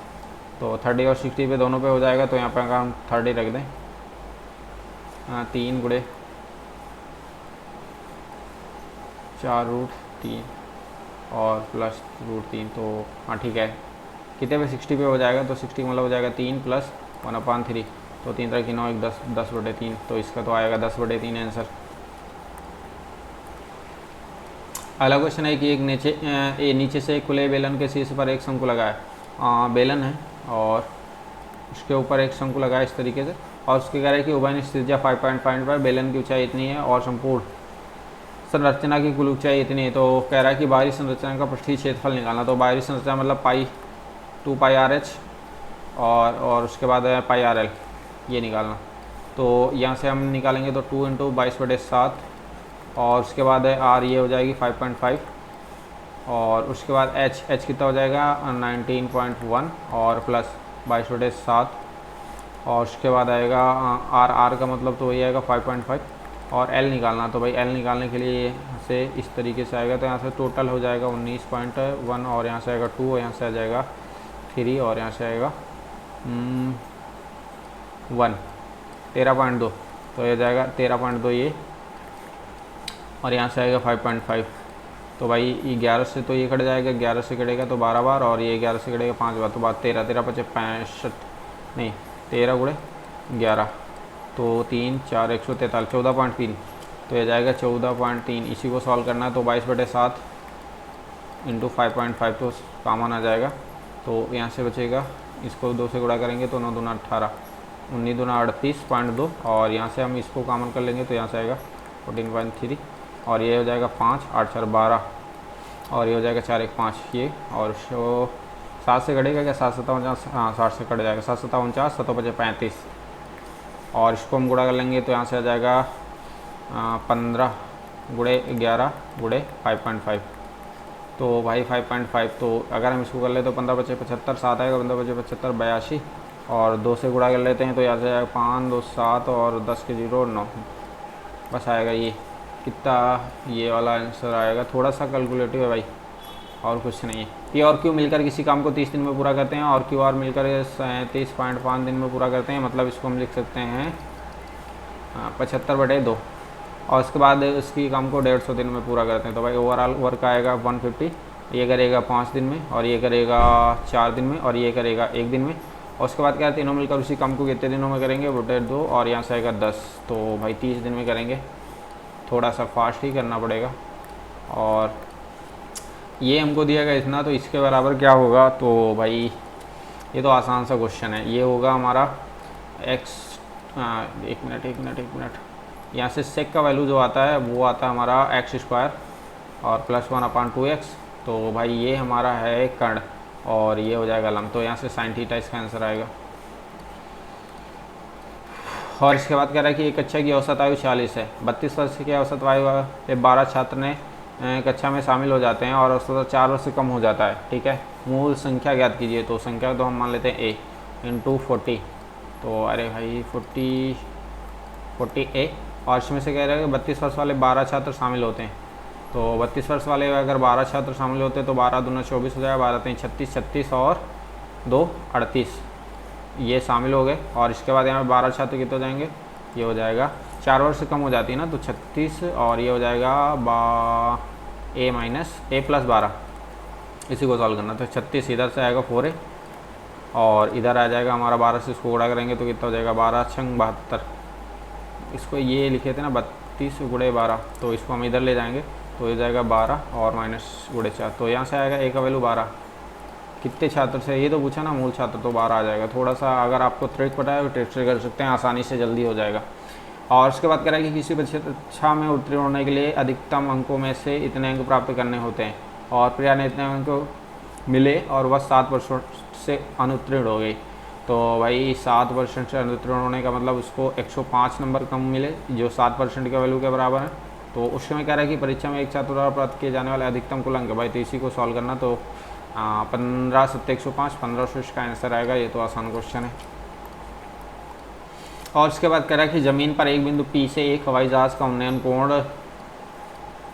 तो 30 और 60 पे दोनों पे हो जाएगा, तो यहाँ पे अगर हम 30 रख दें, 3 गुणे 4 √3 और प्लस √3, तो हाँ ठीक है, कितने पे 60 पे हो जाएगा, तो 60 मतलब हो जाएगा 3 प्लस 1/3, तो 3 3 9 1 10/3, तो इसका तो आएगा 10/3 आंसर। अगला क्वेश्चन है कि एक नीचे से एक खुले बेलन के शीर्ष पर एक शंकु लगा है, बेलन है और उसके ऊपर एक शंकु लगा है इस तरीके से, और उसके कह रहा है कि उभयनिष्ठ त्रिज्या 5.5 पर बेलन की ऊंचाई इतनी है और संपूर्ण संरचना की कुल ऊंचाई इतनी है। तो कह रहा है कि बाहरी संरचना का पृष्ठीय क्षेत्रफल निकालना, तो बाहरी संरचना मतलब पाई 2πRh और उसके बाद है πRL, ये निकालना। तो यहाँ से हम निकालेंगे, तो 2 × 22/7 और उसके बाद है R, ये हो जाएगी 5.5 और उसके बाद H कितना हो जाएगा 19.1 और प्लस 22/7 और उसके बाद आएगा R का मतलब तो वही आएगा 5.5 और L निकालना। तो भाई L निकालने के लिए से इस तरीके से आएगा, तो यहाँ से टोटल हो जाएगा 19.1 और यहाँ से आएगा 2 और यहाँ से आ जाएगा 3 और यहाँ से आएगा 1। 13.2, तो ये जाएगा 13.2 ये, और यहाँ से आएगा 5.5। तो भाई ये 11 से तो ये कट जाएगा, 11 से कटेगा तो 12 बार, और ये 11 से कटेगा 5 बार, तो बात 13, 13 पचे 65, नहीं 13 गुणे 11, तो 3 4 143, 14.3, तो ये जाएगा 14.3। इसी को सॉल्व करना है, तो 22/7 इंटू 5.5 तो कॉमन आ जाएगा, तो यहाँ से बचेगा, इसको 2 से गुणा करेंगे तो 9 दूना 18, 19 दूना 38.2, और यहाँ से हम इसको कॉमन कर लेंगे तो यहाँ से आएगा 14.3, और ये हो जाएगा 5, 8 4 12, और ये हो जाएगा 4 1 5 ये, और 7 से कटेगा क्या, 7 7 49, हाँ 60 से कट जाएगा, 7 7 49, 7 5 35, और इसको हम गुणा कर लेंगे तो यहाँ से आ जाएगा 15 गुणे 11 गुणे 5.5, तो भाई 5.5, तो अगर हम इसको कर ले तो 15 बचे 75, 7 आएगा, 15 बचे 75 82, और 2 से गुणा कर लेते हैं तो यहाँ से आएगा 5 2 7, और 10 के 0 9, बस आएगा ये कितना, ये वाला आंसर आएगा। थोड़ा सा कैलकुलेटिव है भाई, और कुछ नहीं है। पी और क्यू मिलकर किसी काम को 30 दिन में पूरा करते हैं, और क्यू आर मिलकर 37.5 दिन में पूरा करते हैं, मतलब इसको हम लिख सकते हैं 75/2, और उसके बाद इसकी काम को 150 दिन में पूरा करते हैं। तो भाई ओवरऑल वर्क आएगा 150, ये करेगा 5 दिन में, और ये करेगा 4 दिन में, और ये करेगा 1 दिन में, और उसके बाद क्या है, तीनों मिलकर उसी काम को कितने दिनों में करेंगे, बटे 2, और यहाँ से आएगा 10, तो भाई 30 दिन में करेंगे। थोड़ा सा फास्ट ही करना पड़ेगा, और ये हमको दिया गया इतना, तो इसके बराबर क्या होगा, तो भाई ये तो आसान सा क्वेश्चन है। ये होगा हमारा x, एक मिनट, यहाँ से सेक का वैल्यू जो आता है वो आता है हमारा x² और +1/2x, तो भाई ये हमारा है कर्ण, और ये हो जाएगा लंब, तो यहाँ से sin थीटा इसका आंसर आएगा। और इसके बाद कह रहा है कि एक कक्षा की औसत आयु 40 है, 32 वर्ष की औसत आयु वाले 12 छात्र ने कक्षा में शामिल हो जाते हैं, और औसत 4 वर्ष से कम हो जाता है, ठीक है। मूल संख्या ज्ञात कीजिए, तो संख्या तो हम मान लेते हैं a इंटू 40, तो अरे भाई 40 a, और इसमें से कह रहे हैं कि 32 वर्ष वाले 12 छात्र शामिल होते हैं, तो 32 वर्ष वाले अगर 12 छात्र शामिल होते हैं तो 12 दूना 24 हो जाएगा, 12 3 36, 36 और 2 38, ये शामिल हो गए। और इसके बाद यहाँ पे 12 छात्र कितने हो जाएंगे, ये हो जाएगा 4 वर्ष से कम हो जाती है ना, तो 36, और ये हो जाएगा a+12, इसी को सॉल्व करना, तो 36 इधर से आएगा 4a, और इधर आ जाएगा हमारा 12 से, इसको गुणा करेंगे तो कितना हो जाएगा 12 छंग 72, इसको ये लिखे थे ना 32 गुणे 12, तो इसको हम इधर ले जाएंगे तो ये जाएगा 12 और माइनस गुणे 4, तो यहाँ से आएगा a का वैल्यू 12। कितने छात्र से ये तो पूछा ना, मूल छात्र, तो 12 आ जाएगा। थोड़ा सा अगर आपको ट्रिक पता है तो ट्रिक से कर सकते हैं, आसानी से जल्दी हो जाएगा। और उसके बाद कह रहा है कि किसी परीक्षा में उत्तीर्ण होने के लिए अधिकतम अंकों में से इतने अंक प्राप्त करने होते हैं, और प्रिया ने इतने अंक मिले और वह 7% से अनुत्तीर्ण हो गई। तो भाई 7% से अनुत्तीर्ण होने का मतलब उसको 105 नंबर कम मिले, जो 7% के वैल्यू के बराबर है। तो उसमें कह रहा है कि परीक्षा में एक छात्र द्वारा प्राप्त किए जाने वाले अधिकतम कुल अंक, भाई तो इसी को सॉल्व करना, तो 15 7 105, 1500 इसका आंसर आएगा। ये तो आसान क्वेश्चन है। और उसके बाद कह रहा है कि ज़मीन पर एक बिंदु P से एक हवाई जहाज़ का उन्नयन कोण,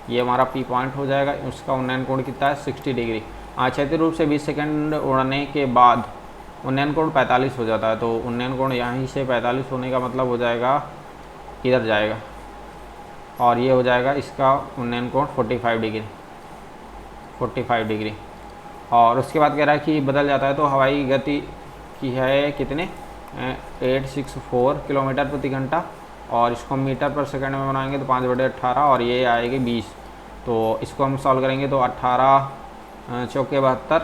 ये हमारा P पॉइंट हो जाएगा, उसका उन्नयन कोण कितना है 60 डिग्री। क्षैतिज रूप से 20 सेकंड उड़ने के बाद उन्नयन कोण 45 हो जाता है। तो उन्नयन कोण यहाँ से 45 होने का मतलब हो जाएगा इधर जाएगा, और ये हो जाएगा इसका उन्नयन कोण 45 डिग्री। और उसके बाद कह रहा है कि बदल जाता है, तो हवाई गति की है कितने 864 किलोमीटर प्रति घंटा, और इसको हम मीटर पर सेकंड में बनाएंगे तो 5/18, और ये आएगी 20। तो इसको हम सॉल्व करेंगे तो 18 चौके 72,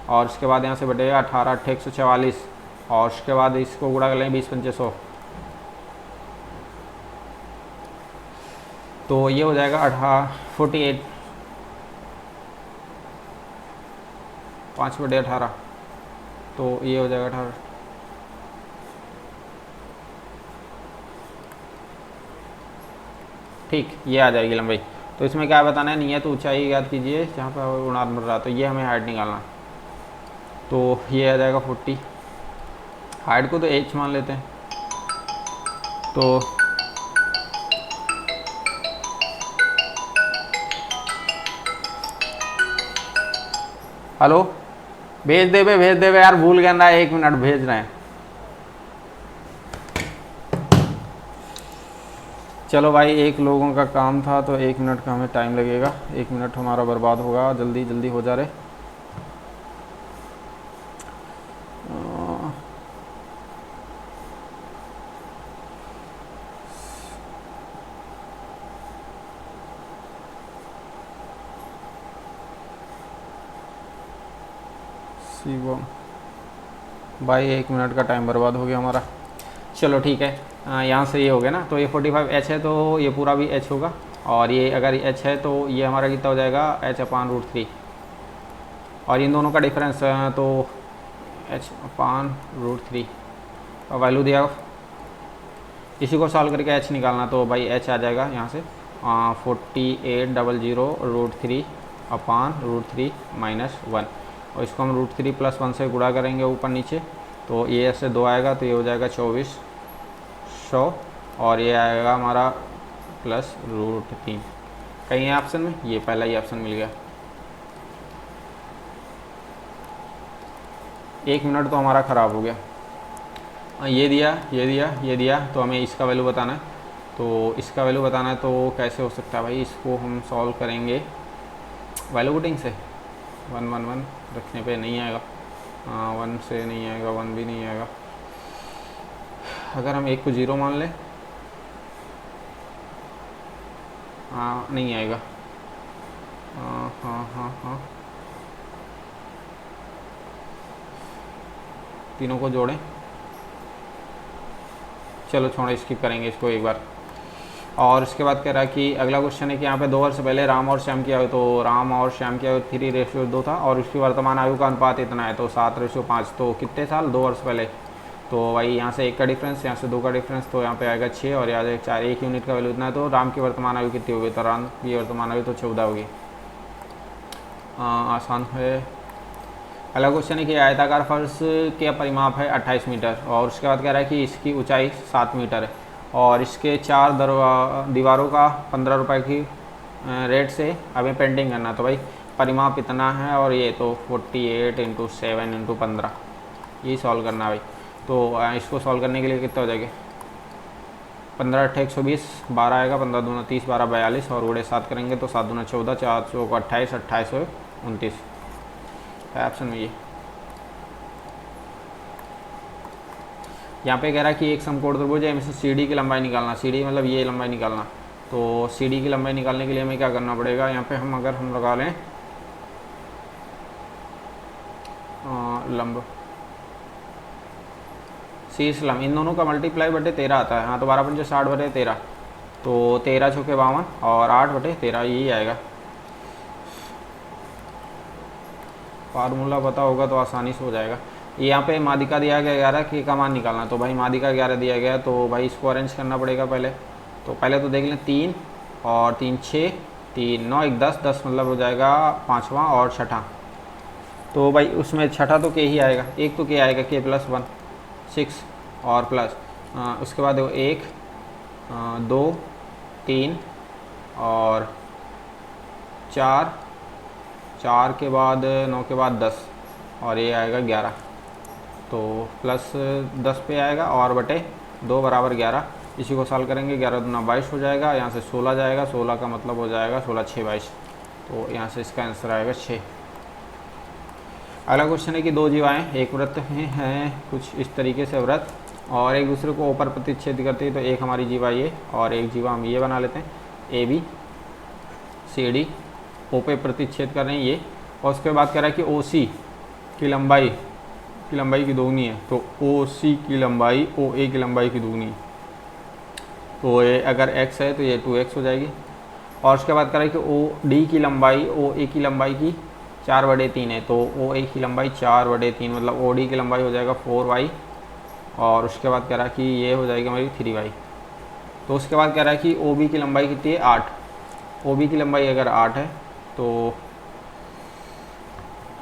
और उसके बाद यहाँ से बटेगा 18 8 144, और उसके बाद इसको गुणा कर लेंगे 20 5 100, तो ये हो जाएगा 48 5/18, तो ये हो जाएगा 18। ठीक, ये आ जाएगी लंबाई। तो इसमें क्या बताना है, नियत ऊंचाई याद कीजिए जहाँ पर उड़ान भर रहा, तो ये हमें हाइट निकालना, तो ये आ जाएगा 40। हाइट को तो h मान लेते हैं, तो हेलो भेज देवे यार, भूल गया ना, 1 मिनट भेज रहे हैं। चलो भाई, एक लोगों का काम था तो 1 मिनट का हमें टाइम लगेगा, 1 मिनट हमारा बर्बाद होगा, जल्दी जल्दी हो जा रहे। शिवम भाई, 1 मिनट का टाइम बर्बाद हो गया हमारा। चलो ठीक है, यहाँ से ये हो गया ना, तो ये 45 h है तो ये पूरा भी h होगा, और ये अगर h है तो ये हमारा कितना हो जाएगा, h/√3, और इन दोनों का डिफरेंस तो h/√3 वैल्यू दिया। इसी को सॉल्व करके h निकालना, तो भाई h आ जाएगा यहाँ से 4800√3/√3 -1, और इसको हम √3 + 1 से गुणा करेंगे ऊपर नीचे, तो ये ऐसे 2 आएगा, तो ये हो जाएगा 2400, और ये आएगा हमारा +√3। कहीं है ऑप्शन में, ये पहला ही ऑप्शन मिल गया। 1 मिनट तो हमारा ख़राब हो गया। ये दिया, ये दिया, ये दिया, तो हमें इसका वैल्यू बताना है, तो इसका वैल्यू बताना है तो कैसे हो सकता है भाई, इसको हम सॉल्व करेंगे वैल्यू पुटिंग से। 1 1 1 रखने पे नहीं आएगा, 1 से नहीं आएगा, 1 भी नहीं आएगा। अगर हम 1 को 0 मान लें, हाँ नहीं आएगा, हाँ हाँ हाँ हाँ, तीनों को जोड़ें, चलो छोड़ो, स्किप करेंगे इसको एक बार। और इसके बाद कह रहा है कि अगला क्वेश्चन है कि यहाँ पे 2 वर्ष पहले राम और श्याम की आयु, तो राम और श्याम की आयु 3:2 था, और उसकी वर्तमान आयु का अनुपात इतना है, तो 7:5। तो कितने साल, 2 वर्ष पहले, तो भाई यहाँ से 1 का डिफरेंस, यहाँ से 2 का डिफरेंस, तो यहाँ पे आएगा 6, और यहाँ से 4, 1 यूनिट का वैल्यू इतना है, तो राम की वर्तमान आयु कितनी होगी, तो राम की वर्तमान आयु तो 14 होगी। आसान है। अगला क्वेश्चन है कि आयताकार फर्श के परिमाप है 28 मीटर, और उसके बाद कह रहा है कि इसकी ऊंचाई 7 मीटर है, और इसके 4 दीवारों का 15 रुपये की रेट से हमें पेंटिंग करना। तो भाई परिमाप इतना है, और ये तो 48 × 7 × 15, यही सॉल्व करना है भाई। तो इसको सॉल्व करने के लिए कितना हो जाएगा, 15 × 8 = 120, 12 आएगा, 15 दूना 30, 12 42, और गुणे 7 करेंगे तो 7 दूना 14, 4 चौक 28, 28 29 है ऑप्शन में ये। यहाँ पे कह रहा है कि एक समकोण त्रिभुज है, इनमें से CD की लंबाई निकालना, CD मतलब ये लंबाई निकालना। तो CD की लंबाई निकालने के लिए हमें क्या करना पड़ेगा, यहाँ पे अगर हम लगा लें लंब शीर्ष लंब, इन दोनों का मल्टीप्लाई बटे 13 आता है, हाँ तो 12 × 5 = 60 बटे 13, तो 13 × 52 और 8 बटे 13 यही आएगा। फार्मूला पता होगा तो आसानी से हो जाएगा। यहाँ पे मादिका दिया गया 11 की का मान निकालना, तो भाई मादिका 11 दिया गया, तो भाई इसको अरेंज करना पड़ेगा पहले। तो पहले तो देख लें, 3 और 3 6, 3 9 1 10, 10 मतलब हो जाएगा 5वां और 6ठा। तो भाई उसमें 6ठा तो के ही आएगा, एक तो के आएगा, के +1 6 और प्लस उसके बाद देखो 1 2 3 और 4, 4 के बाद 9 के बाद 10, और ये आएगा 11, तो +10 पे आएगा, और बटे 2 = 11। इसी को सॉल्व करेंगे, 11 दूना 22 हो जाएगा, यहाँ से 16 जाएगा, 16 का मतलब हो जाएगा 16 6 22, तो यहाँ से इसका आंसर आएगा 6। अगला क्वेश्चन है कि 2 जीवाएँ एक वृत्त में हैं, कुछ इस तरीके से वृत्त, और एक दूसरे को ऊपर प्रतिच्छेद करती है, तो एक हमारी जीवा ये और एक जीवा हम ये बना लेते हैं, AB CD O पे प्रतिच्छेद कर रहे हैं ये, और उसके बाद कह रहा है कि OC की लंबाई की दोगुनी है, तो OC की लंबाई OA की लंबाई की दोगुनी, तो ये अगर x है तो ये 2x हो जाएगी। और उसके बाद कह रहा है कि OD की लंबाई OA की लंबाई की 4/3 है, तो OA की लंबाई 4/3 मतलब OD की लंबाई हो जाएगा 4y, और उसके बाद कह रहा है कि ये हो जाएगी हमारी 3y। तो उसके बाद कह रहा है कि OB की लंबाई कितनी है, 8, OB की लंबाई अगर 8 है तो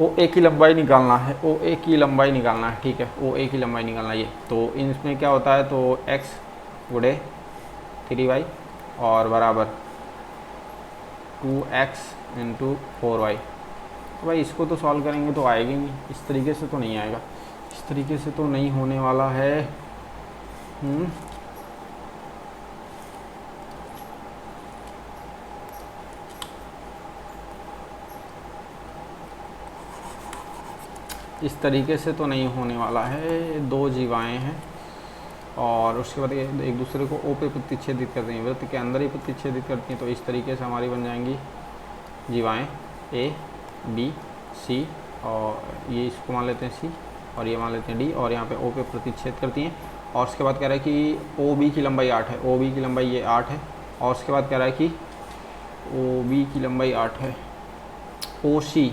OA की लंबाई निकालना है, OA की लंबाई निकालना है, ठीक है, OA की लंबाई निकालना है ये। तो इसमें क्या होता है, तो x गुणे 3y और बराबर 2x × 4y। तो भाई इसको तो सॉल्व करेंगे तो आएगी नहीं, इस तरीके से तो नहीं आएगा, इस तरीके से तो नहीं होने वाला है। इस तरीके से तो नहीं होने वाला है, दो जीवाएँ हैं और उसके बाद ये एक दूसरे को ओ पे प्रतिच्छेदित करती हैं, वृत्त के अंदर ही प्रतिच्छेदित करती हैं। तो इस तरीके से हमारी बन जाएंगी जीवाएँ ए बी सी, और ये इसको मान लेते हैं सी और ये मान लेते हैं डी, और यहाँ पे ओ पे प्रतिच्छेद करती हैं। और उसके बाद कह रहा है कि ओ बी की लंबाई 8 है, ओ बी की लंबाई ये 8 है। और उसके बाद कह रहा है कि ओ बी की लंबाई 8 है, ओ सी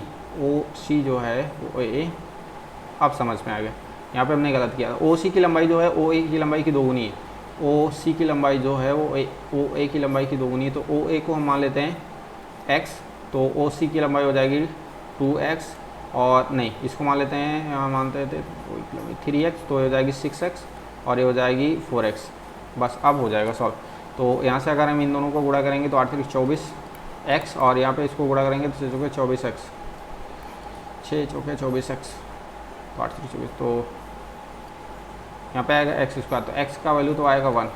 जो है ओ ए, अब समझ में आ गया, यहाँ पे हमने गलत किया। ओ सी की लंबाई जो है ओ ए की लंबाई की दोगुनी है, ओ सी की लंबाई जो है वो ओ ए की लंबाई की दोगुनी है। तो ओ ए को हम मान लेते हैं एक्स, तो ओ सी की लंबाई हो जाएगी 2x, और नहीं इसको मान लेते हैं, यहाँ मानते थे 3x, तो हो जाएगी 6x और ये हो जाएगी 4x। बस अब हो जाएगा सॉल्व। तो यहाँ से अगर हम इन दोनों को गुणा करेंगे तो 8 3 24x, और यहाँ पे इसको गुणा करेंगे तो 6 चौके 24x, 6 चौके 24x, तो 8 3 24, तो यहाँ पे आएगा x स्क्वायर, तो x का वैल्यू तो आएगा 1।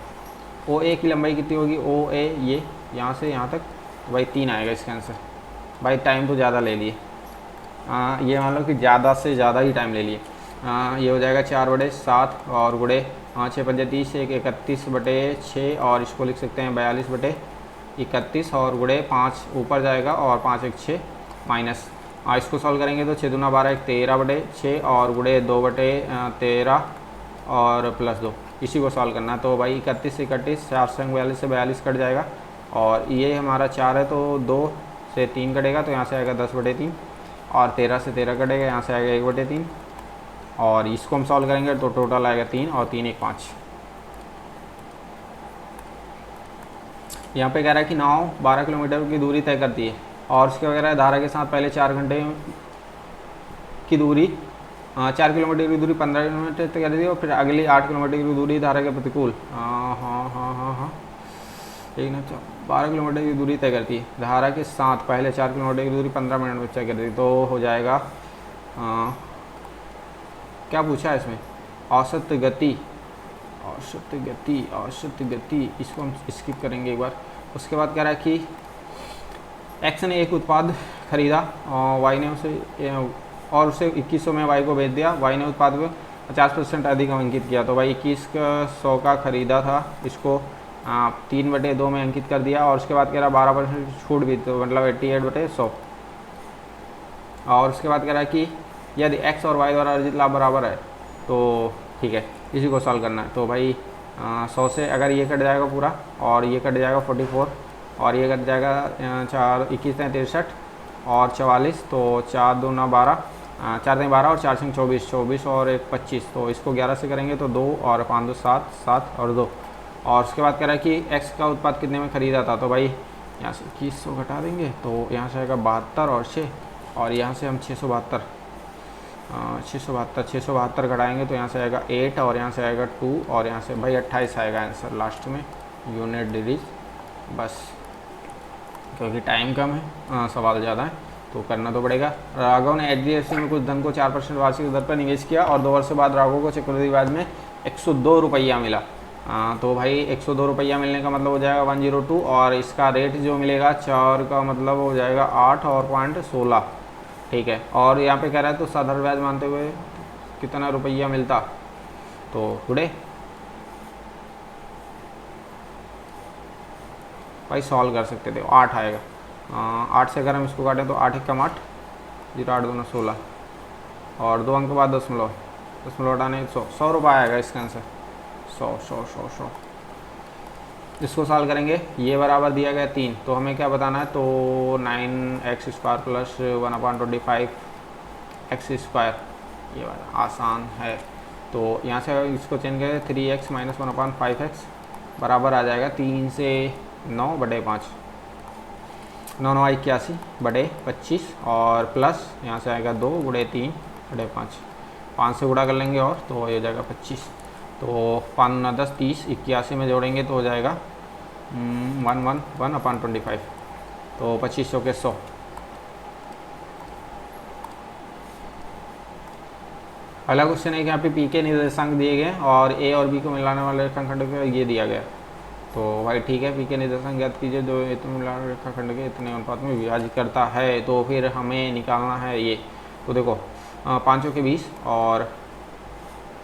ओ ए की लंबाई कितनी होगी, ओ ए ये यहाँ से यहाँ तक, तो भाई 3 आएगा इसका आंसर। भाई टाइम तो ज़्यादा ले लिए, ये मान लो कि ज़्यादा से ज़्यादा ही टाइम ले लिए। ये हो जाएगा 4/7 और गुड़े 6 पंजे 30, 31/6, और इसको लिख सकते हैं 42/31, और गुड़े 5 ऊपर जाएगा और 5 1 6 माइनस। इसको सॉल्व करेंगे तो 6 दूना 12 13/6 और गुड़े 2/13 और प्लस 2, इसी को सॉल्व करना है। तो भाई 31 से 31, 4 से 42 से 42 कट जाएगा, और ये हमारा 4 है तो 2 से 3 कटेगा, तो यहाँ से आएगा 10/3, और 13 से 13 कटेगा, यहाँ से आएगा 1/3, और इसको हम सॉल्व करेंगे तो टोटल आएगा 3 और 3 1 5। यहाँ पे कह रहा है कि नाव 12 किलोमीटर की दूरी तय करती है, और उसके वगैरह धारा के साथ पहले 4 घंटे की दूरी 4 किलोमीटर की दूरी 15 किलोमीटर तय कर दी, और फिर अगली 8 किलोमीटर की दूरी धारा के प्रतिकूल हाँ ठीक ना, 12 किलोमीटर की दूरी तय करती है धारा के साथ पहले 4 किलोमीटर की दूरी 15 मिनट में तय कर दी। तो हो जाएगा क्या पूछा है इसमें, औसत गति, इसको हम स्किप करेंगे एक बार। उसके बाद कह रहा है कि एक्स ने एक उत्पाद खरीदा और वाई ने उसे 2100 में वाई को बेच दिया। वाई ने उत्पाद को 50% अधिक अंकित किया, तो भाई 2100 का खरीदा था, इसको 3/2 में अंकित कर दिया, और उसके बाद कह रहा 12% छूट भी, तो मतलब 88/100। और उसके बाद कह रहा है कि यदि x और y द्वारा अर्जित लाभ बराबर है तो ठीक है, इसी को सॉल्व करना है। तो भाई 100 से अगर ये कट जाएगा पूरा, और ये कट जाएगा 44, और ये कट जाएगा 4 21 63 और 44, तो 4 2 9 12, 4 3 12 और 4 5 24, 24 और 1 25, तो इसको 11 से करेंगे तो 2 और 5 2 7, 7 और 2। और उसके बाद कह रहा है कि x का उत्पाद कितने में ख़रीदा था, तो भाई यहाँ से 2100 घटा देंगे, तो यहाँ से आएगा 72 और 6, और यहाँ से हम 672 घटाएंगे तो यहाँ से आएगा 8, और यहाँ से आएगा 2, और यहाँ से भाई 28 आएगा आंसर लास्ट में, यूनिट डिग्रीज। बस क्योंकि टाइम कम है, सवाल ज़्यादा है तो करना तो पड़ेगा। राघव ने HDFC में कुछ धन को 4% वार्षिक दर पर निवेश किया, और 2 वर्ष बाद राघव को चक्रवृद्धि ब्याज में 102 रुपया मिला। तो भाई 102 रुपया मिलने का मतलब हो जाएगा 102, और इसका रेट जो मिलेगा 4 का मतलब हो जाएगा 8 और 0.16, ठीक है। और यहाँ पे कह रहा है तो साधारण ब्याज मानते हुए कितना रुपया मिलता, तो गुड़े भाई सॉल्व कर सकते थे, 8 आएगा। 8 से अगर हम इसको काटें तो 8 1 कम 8, 0 8 2 16, और 2 अंक के बाद दशमलव हटाने 100 रुपये आएगा इसका आंसर, 100। इसको सॉल्व करेंगे, ये बराबर दिया गया 3, तो हमें क्या बताना है, तो 9x square plus 1/25 x square, ये वाला आसान है। तो यहाँ से इसको चेंज करें 3x माइनस 1/5x बराबर आ जाएगा 3 से 9/5, 9 9 81/25, और प्लस यहाँ से आएगा 2 गुणे 3/5, 5 से गुणा कर लेंगे और तो हो जाएगा 25, तो 5 9 10 30 81 में जोड़ेंगे तो हो जाएगा 1/25, तो 2500 के 100। अगला क्वेश्चन है कि यहाँ पे पी के निर्देशांक दिए गए और ए और बी को मिलाने वाले रेखाखंड को ये दिया गया, तो भाई ठीक है, पी के निर्देशांक ज्ञात कीजिए जो इतने मिलाने रेखाखंड के इतने अनुपात में विभाजित करता है। तो फिर हमें निकालना है ये, तो देखो पाँचों के 20 और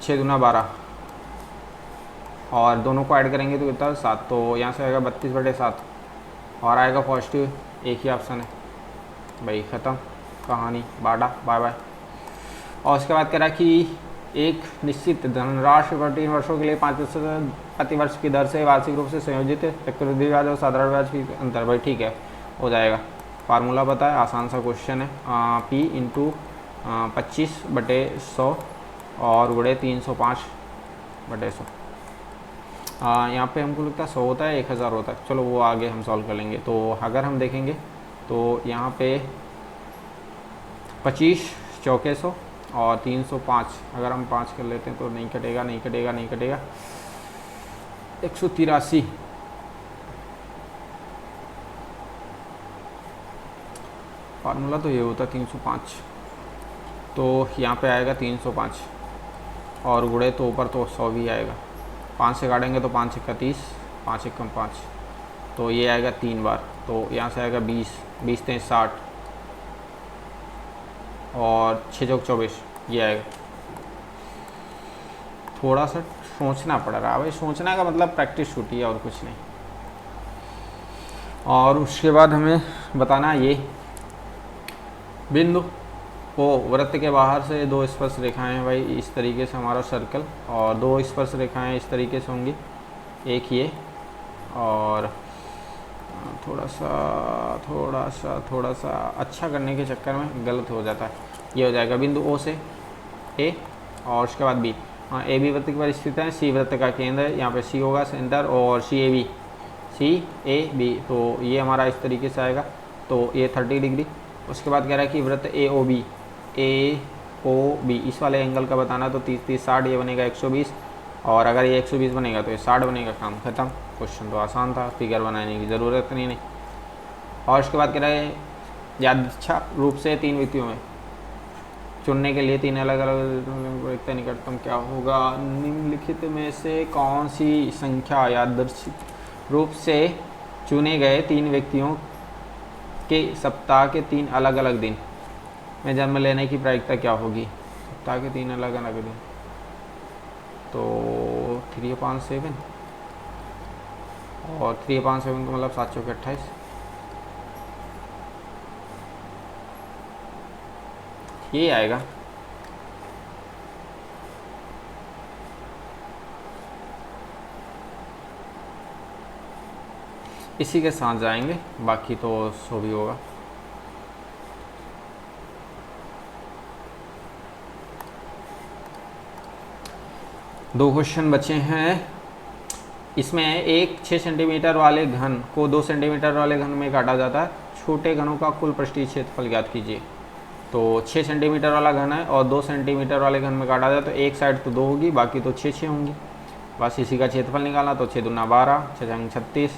6 दूना 12 और दोनों को ऐड करेंगे तो कितना 7, तो यहाँ से आएगा 32/7 और आएगा पॉजिटिव, एक ही ऑप्शन है भाई, ख़त्म कहानी, बाटा बाय बाय। और उसके बाद कह रहा कि एक निश्चित धनराशि 3 वर्षों के लिए 5% प्रतिवर्ष की दर से वार्षिक रूप से संयोजित चक्रवृद्धि ब्याज और साधारण ब्याज की अंतर, भाई ठीक है हो जाएगा। फार्मूला पता है, आसान सा क्वेश्चन है, P इंटू 25/100 और गुड़े 305/100। यहाँ पे हमको लगता है 100 होता है, 1000 होता है, चलो वो आगे हम सॉल्व कर लेंगे। तो अगर हम देखेंगे तो यहाँ पे 25 चौके 100 और 305, अगर हम 5 कर लेते हैं तो नहीं कटेगा, नहीं कटेगा, नहीं कटेगा, 183। फार्मूला तो ये होता है 305, तो यहाँ पे आएगा 305 और गुड़े तो ऊपर तो 100 भी आएगा, 5 से काटेंगे तो 5 × 30, 5 × 5, तो ये आएगा 3 बार, तो यहाँ से आएगा 20, 20 × 60 और 6 × 24, ये आएगा। थोड़ा सा सोचना पड़ रहा है भाई, सोचने का मतलब प्रैक्टिस छूटी है और कुछ नहीं। और उसके बाद हमें बताना ये बिंदु को वृत्त के बाहर से 2 स्पर्श रेखाएं हैं भाई, इस तरीके से हमारा सर्कल, और 2 स्पर्श रेखाएं इस तरीके से होंगी, एक ये और थोड़ा सा अच्छा करने के चक्कर में गलत हो जाता है, ये हो जाएगा बिंदु ओ से ए और उसके बाद बी। हाँ, ए बी वृत्त की परिस्थिति है, सी वृत्त का केंद्र है, यहाँ पे सी होगा सेंटर और सी ए बी, तो ये हमारा इस तरीके से आएगा, तो ये 30 डिग्री। उसके बाद कह रहा है कि वृत्त ए ओ बी इस वाले एंगल का बताना, तो 30-30-60, ये बनेगा 120 और अगर ये 120 बनेगा तो ये 60 बनेगा, काम खत्म। क्वेश्चन तो आसान था, फिगर बनाने की ज़रूरत नहीं। और उसके बाद कह रहा है यादृच्छिक रूप से 3 व्यक्तियों में चुनने के लिए 3 अलग अलग निकटतम क्या होगा, निम्नलिखित में से कौन सी संख्या यादृच्छिक रूप से चुने गए 3 व्यक्तियों के सप्ताह के 3 अलग अलग दिन में जन्म लेने की प्रायिकता क्या होगी। सप्ताह के 3 अलग अलग दिन, तो 3/5 और 3/5 का मतलब 7 × 28, ये आएगा। इसी के साथ जाएंगे, बाकी तो सो भी होगा। दो क्वेश्चन बचे हैं, इसमें एक 6 सेंटीमीटर वाले घन को 2 सेंटीमीटर वाले घन में काटा जाता है, छोटे घनों का कुल पृष्ठीय क्षेत्रफल ज्ञात कीजिए। तो 6 सेंटीमीटर वाला घन है और 2 सेंटीमीटर वाले घन में काटा जाए तो एक साइड तो 2 होगी, बाकी तो 6 होंगी, बस इसी का क्षेत्रफल निकालना। तो 6 दूना 12, 6 36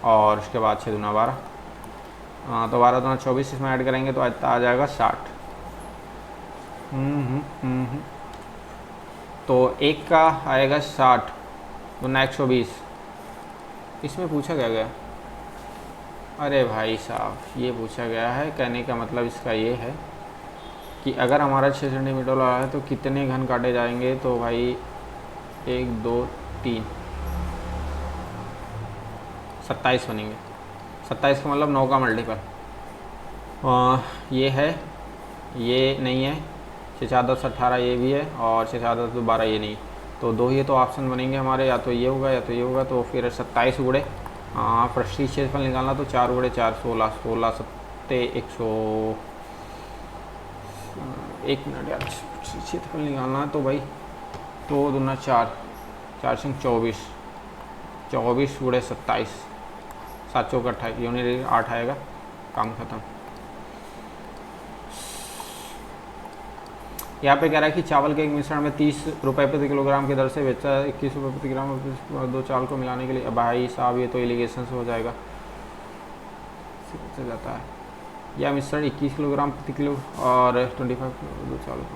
और उसके बाद 6 दूना 12, तो 12 दूना 24, इसमें ऐड करेंगे तो आ जाएगा 60। तो एक का आएगा 60 दूना 120। इसमें पूछा क्या गया, अरे भाई साहब ये पूछा गया है, कहने का मतलब इसका ये है कि अगर हमारा 6 सेंटीमीटर वाला है तो कितने घन काटे जाएंगे, तो भाई 1 2 3 27 बनेंगे। 27 का मतलब 9 का मल्टीपल, ये है, ये नहीं है, 6 4 10 18 ये भी है और 6 4 10 12 ये नहीं, तो 2 ही तो ऑप्शन बनेंगे हमारे, या तो ये होगा या तो ये होगा। तो फिर 27 गुड़े पृष्ठीय क्षेत्रफल निकालना, तो 4 गुड़े 4 16, 16 7 1 मिनट यार, क्षेत्रफल निकालना है तो भाई 2 दूना 4, 4 से 24, 24 गुड़े 27, 7 चौक 28, यूनिट 8 आएगा, काम खत्म। यहाँ पे कह रहा है कि चावल के एक मिश्रण में 30 रुपये प्रति किलोग्राम की दर से बेचा 21 रुपये प्रति ग्राम, 2 चावल को मिलाने के लिए। भाई साहब ये तो एलिगेशन से हो जाएगा, से जाता है। यह मिश्रण 21 किलोग्राम प्रति किलो और 25 किलो 2 चावल को,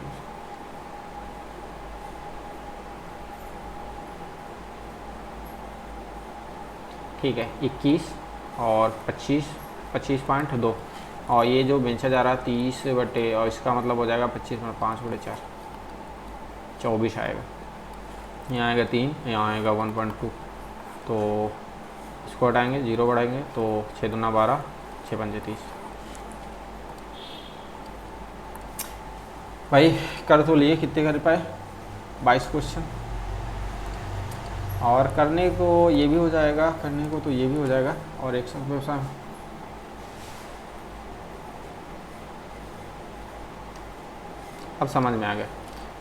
ठीक है 21 और 25, 25.2, और ये जो बेंचा जा रहा है 30 बटे, और इसका मतलब हो जाएगा 25 में 5/4, 24 आएगा। यहाँ आएगा 3, यहाँ आएगा 1.2, तो इसको हटाएंगे, 0 बढ़ाएंगे तो 6 दूना 12, 6 पंजे 30। भाई कर तो लिए, कितने कर पाए? 22 क्वेश्चन। और करने को ये भी हो जाएगा, करने को तो ये भी हो जाएगा, और एक साथ व्यवसाय। अब समझ में आ गया।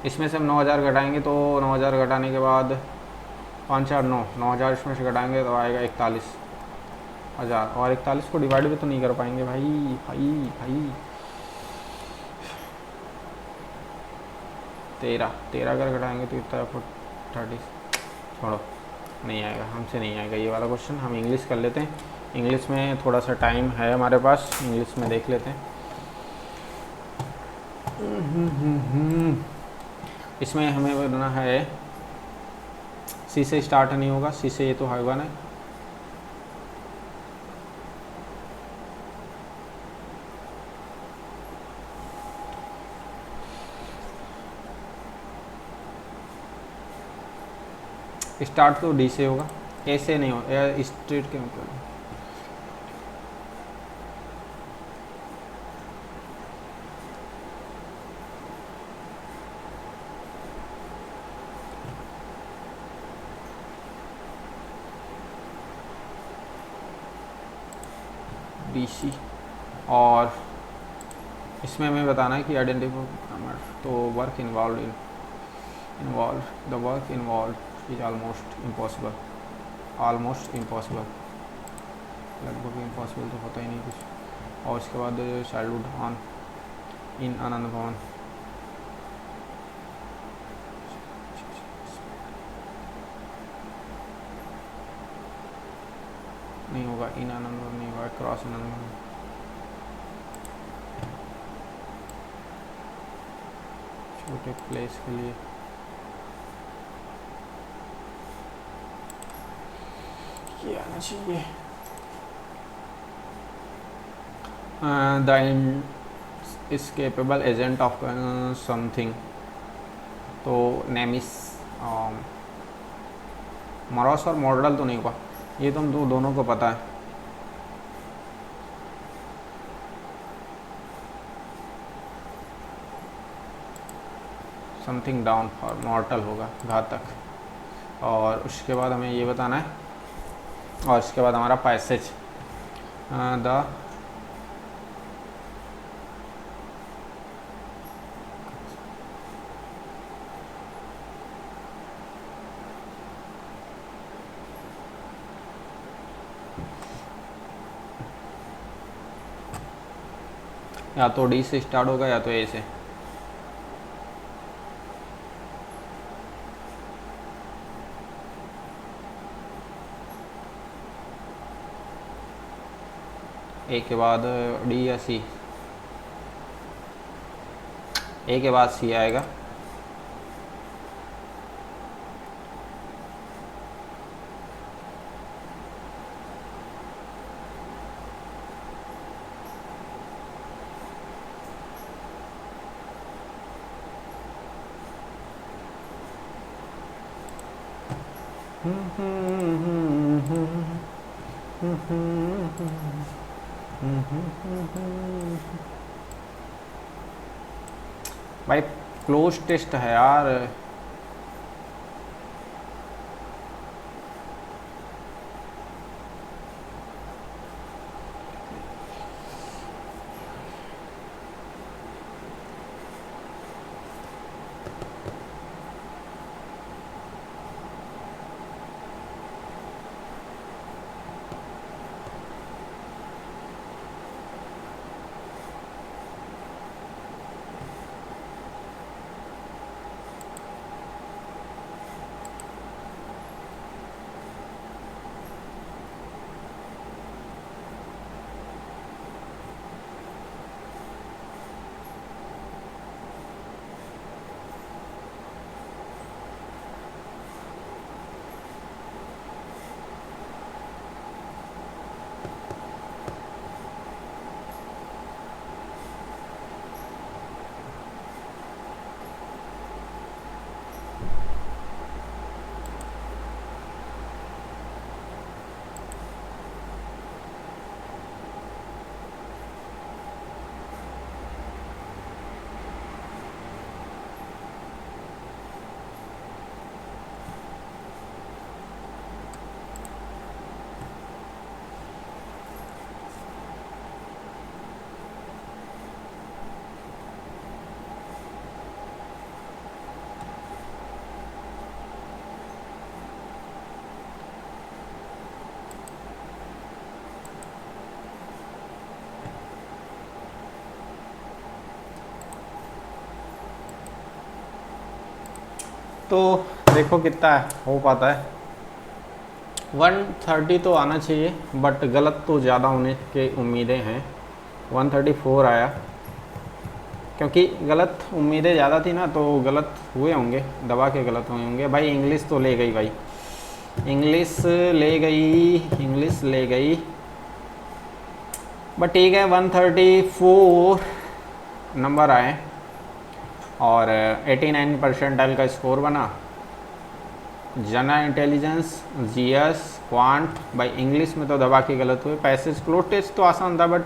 इसमें से हम 9000 घटाएंगे तो 9000 घटाने के बाद 5 4 9, 9000 इसमें से घटाएंगे तो आएगा 41,000, और 41 को डिवाइड भी तो नहीं कर पाएंगे भाई। भाई भाई 13 अगर घटाएंगे तो इतना 30, छोड़ो, नहीं आएगा, हमसे नहीं आएगा ये वाला क्वेश्चन। हम इंग्लिश कर लेते हैं, इंग्लिश में थोड़ा सा टाइम है हमारे पास, इंग्लिश में देख लेते हैं। इसमें हमें बनना है, सी से स्टार्ट नहीं होगा, सी से ये तो होगा ना। स्टार्ट तो डी से होगा, ए से नहीं होगा, स्ट्रेट के मतलब डी सी। और इसमें हमें बताना है कि आइडेंटिफाई ग्रामर, तो work involve the work involve is almost impossible, almost impossible, लगभग इम्पॉसिबल तो होता ही नहीं कुछ। और उसके बाद चाइल्डहुड ऑन इन आनंद भवन, नहीं होगा, इन आनंद भवन नहीं होगा, क्रॉस आनंद भवन, छोटे प्लेस के लिए क्या आना चाहिए? द इनस्केपेबल एजेंट ऑफ समथिंग, तो नेमिस, मॉरस और मॉडल तो नहीं होगा, ये तो हम दोनों को पता है। समथिंग डाउन फॉर मॉर्टल होगा, घातक। और उसके बाद हमें ये बताना है, और इसके बाद हमारा पैसेज, द या तो डी से स्टार्ट होगा या तो ए से। ए के बाद डी या सी, ए के बाद सी आएगा। भाई क्लोज टेस्ट है यार, तो देखो कितना है हो पाता है। 130 तो आना चाहिए, बट गलत तो ज़्यादा होने की उम्मीदें हैं। 134 आया, क्योंकि गलत उम्मीदें ज़्यादा थी ना, तो गलत हुए होंगे, दबा के गलत हुए होंगे। भाई इंग्लिश तो ले गई, भाई इंग्लिश ले गई, इंग्लिश ले गई। बट ठीक है, 134 नंबर आए और 89 परसेंटाइल का स्कोर बना। जनरल इंटेलिजेंस, जीएस, क्वांट, भाई इंग्लिश में तो दबा के गलत हुए। पैसेज क्लोज टेस्ट तो आसान था, बट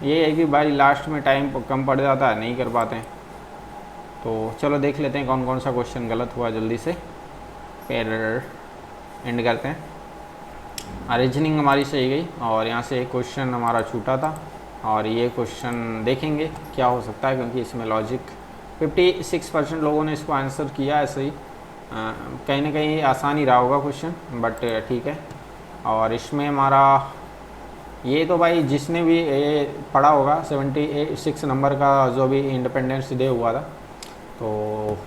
ये है कि भाई लास्ट में टाइम कम पड़ जाता है, नहीं कर पाते। तो चलो देख लेते हैं कौन कौन सा क्वेश्चन गलत हुआ जल्दी से, फिर एंड करते हैं। रीजनिंग हमारी सही गई और यहाँ से एक क्वेश्चन हमारा छूटा था, और ये क्वेश्चन देखेंगे क्या हो सकता है, क्योंकि इसमें लॉजिक 56% लोगों ने इसको आंसर किया है सही। कहीं ना कहीं आसान ही रहा होगा क्वेश्चन, बट ठीक है। और इसमें हमारा ये तो भाई जिसने भी ये पढ़ा होगा 76 नंबर का जो भी इंडिपेंडेंस डे हुआ था, तो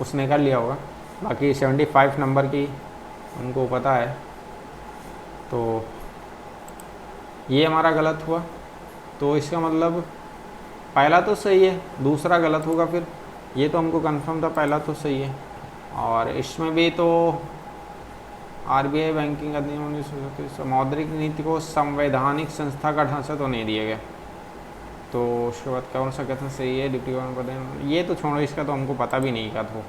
उसने कर लिया होगा। बाकी 75 नंबर की उनको पता है। तो ये हमारा गलत हुआ, तो इसका मतलब पहला तो सही है, दूसरा गलत होगा फिर। ये तो हमको कंफर्म था, पहला तो सही है। और इसमें भी तो आरबीआई बैंकिंग अधिनियम 1937 मौद्रिक नीति को संवैधानिक संस्था का ढांचा तो नहीं दिया गया। तो उसके बाद कौन सा कथन सही है, डिप्टी गवर्नर पद, ये तो छोड़ो, इसका तो हमको पता भी नहीं था। तो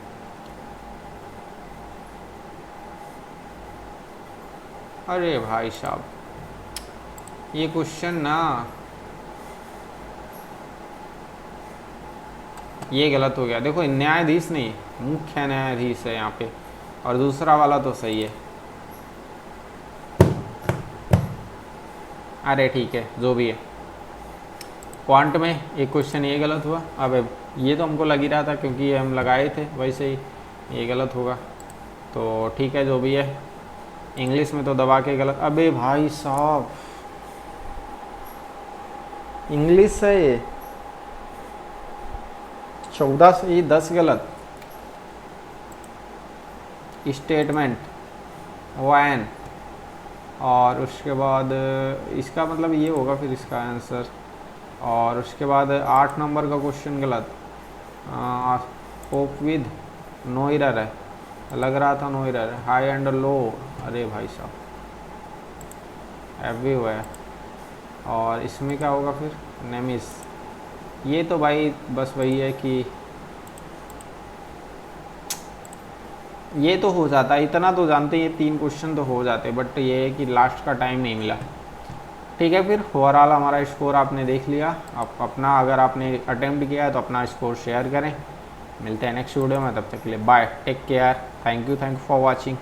अरे भाई साहब, ये क्वेश्चन ना, ये गलत हो गया। देखो न्यायाधीश नहीं, मुख्य न्यायाधीश है यहाँ पे, और दूसरा वाला तो सही है। अरे ठीक है, जो भी है। क्वांट में एक क्वेश्चन ये गलत हुआ। अब ये तो हमको लग ही रहा था, क्योंकि ये हम लगाए थे, वैसे ही ये गलत होगा। तो ठीक है, जो भी है। इंग्लिश में तो दबा के गलत। अबे भाई साहब, इंग्लिश है ये, 14 से ही 10 गलत। स्टेटमेंट, वैन, और उसके बाद इसका मतलब ये होगा फिर इसका आंसर। और उसके बाद 8 नंबर का क्वेश्चन गलत। कोप विद, नो एरर है, लग रहा था no error. High and low, अरे भाई साहब, एफ भी हुआ है। और इसमें क्या होगा फिर, नेमिस। ये तो भाई बस वही है कि ये तो हो जाता है, इतना तो जानते हैं, 3 क्वेश्चन तो हो जाते, बट ये है कि लास्ट का टाइम नहीं मिला। ठीक है, फिर ओवरऑल हमारा स्कोर आपने देख लिया। आप अपना, अगर आपने अटेम्प्ट किया है तो अपना स्कोर शेयर करें। मिलते हैं नेक्स्ट वीडियो में, तब तक के लिए bye, take care, thank you for watching.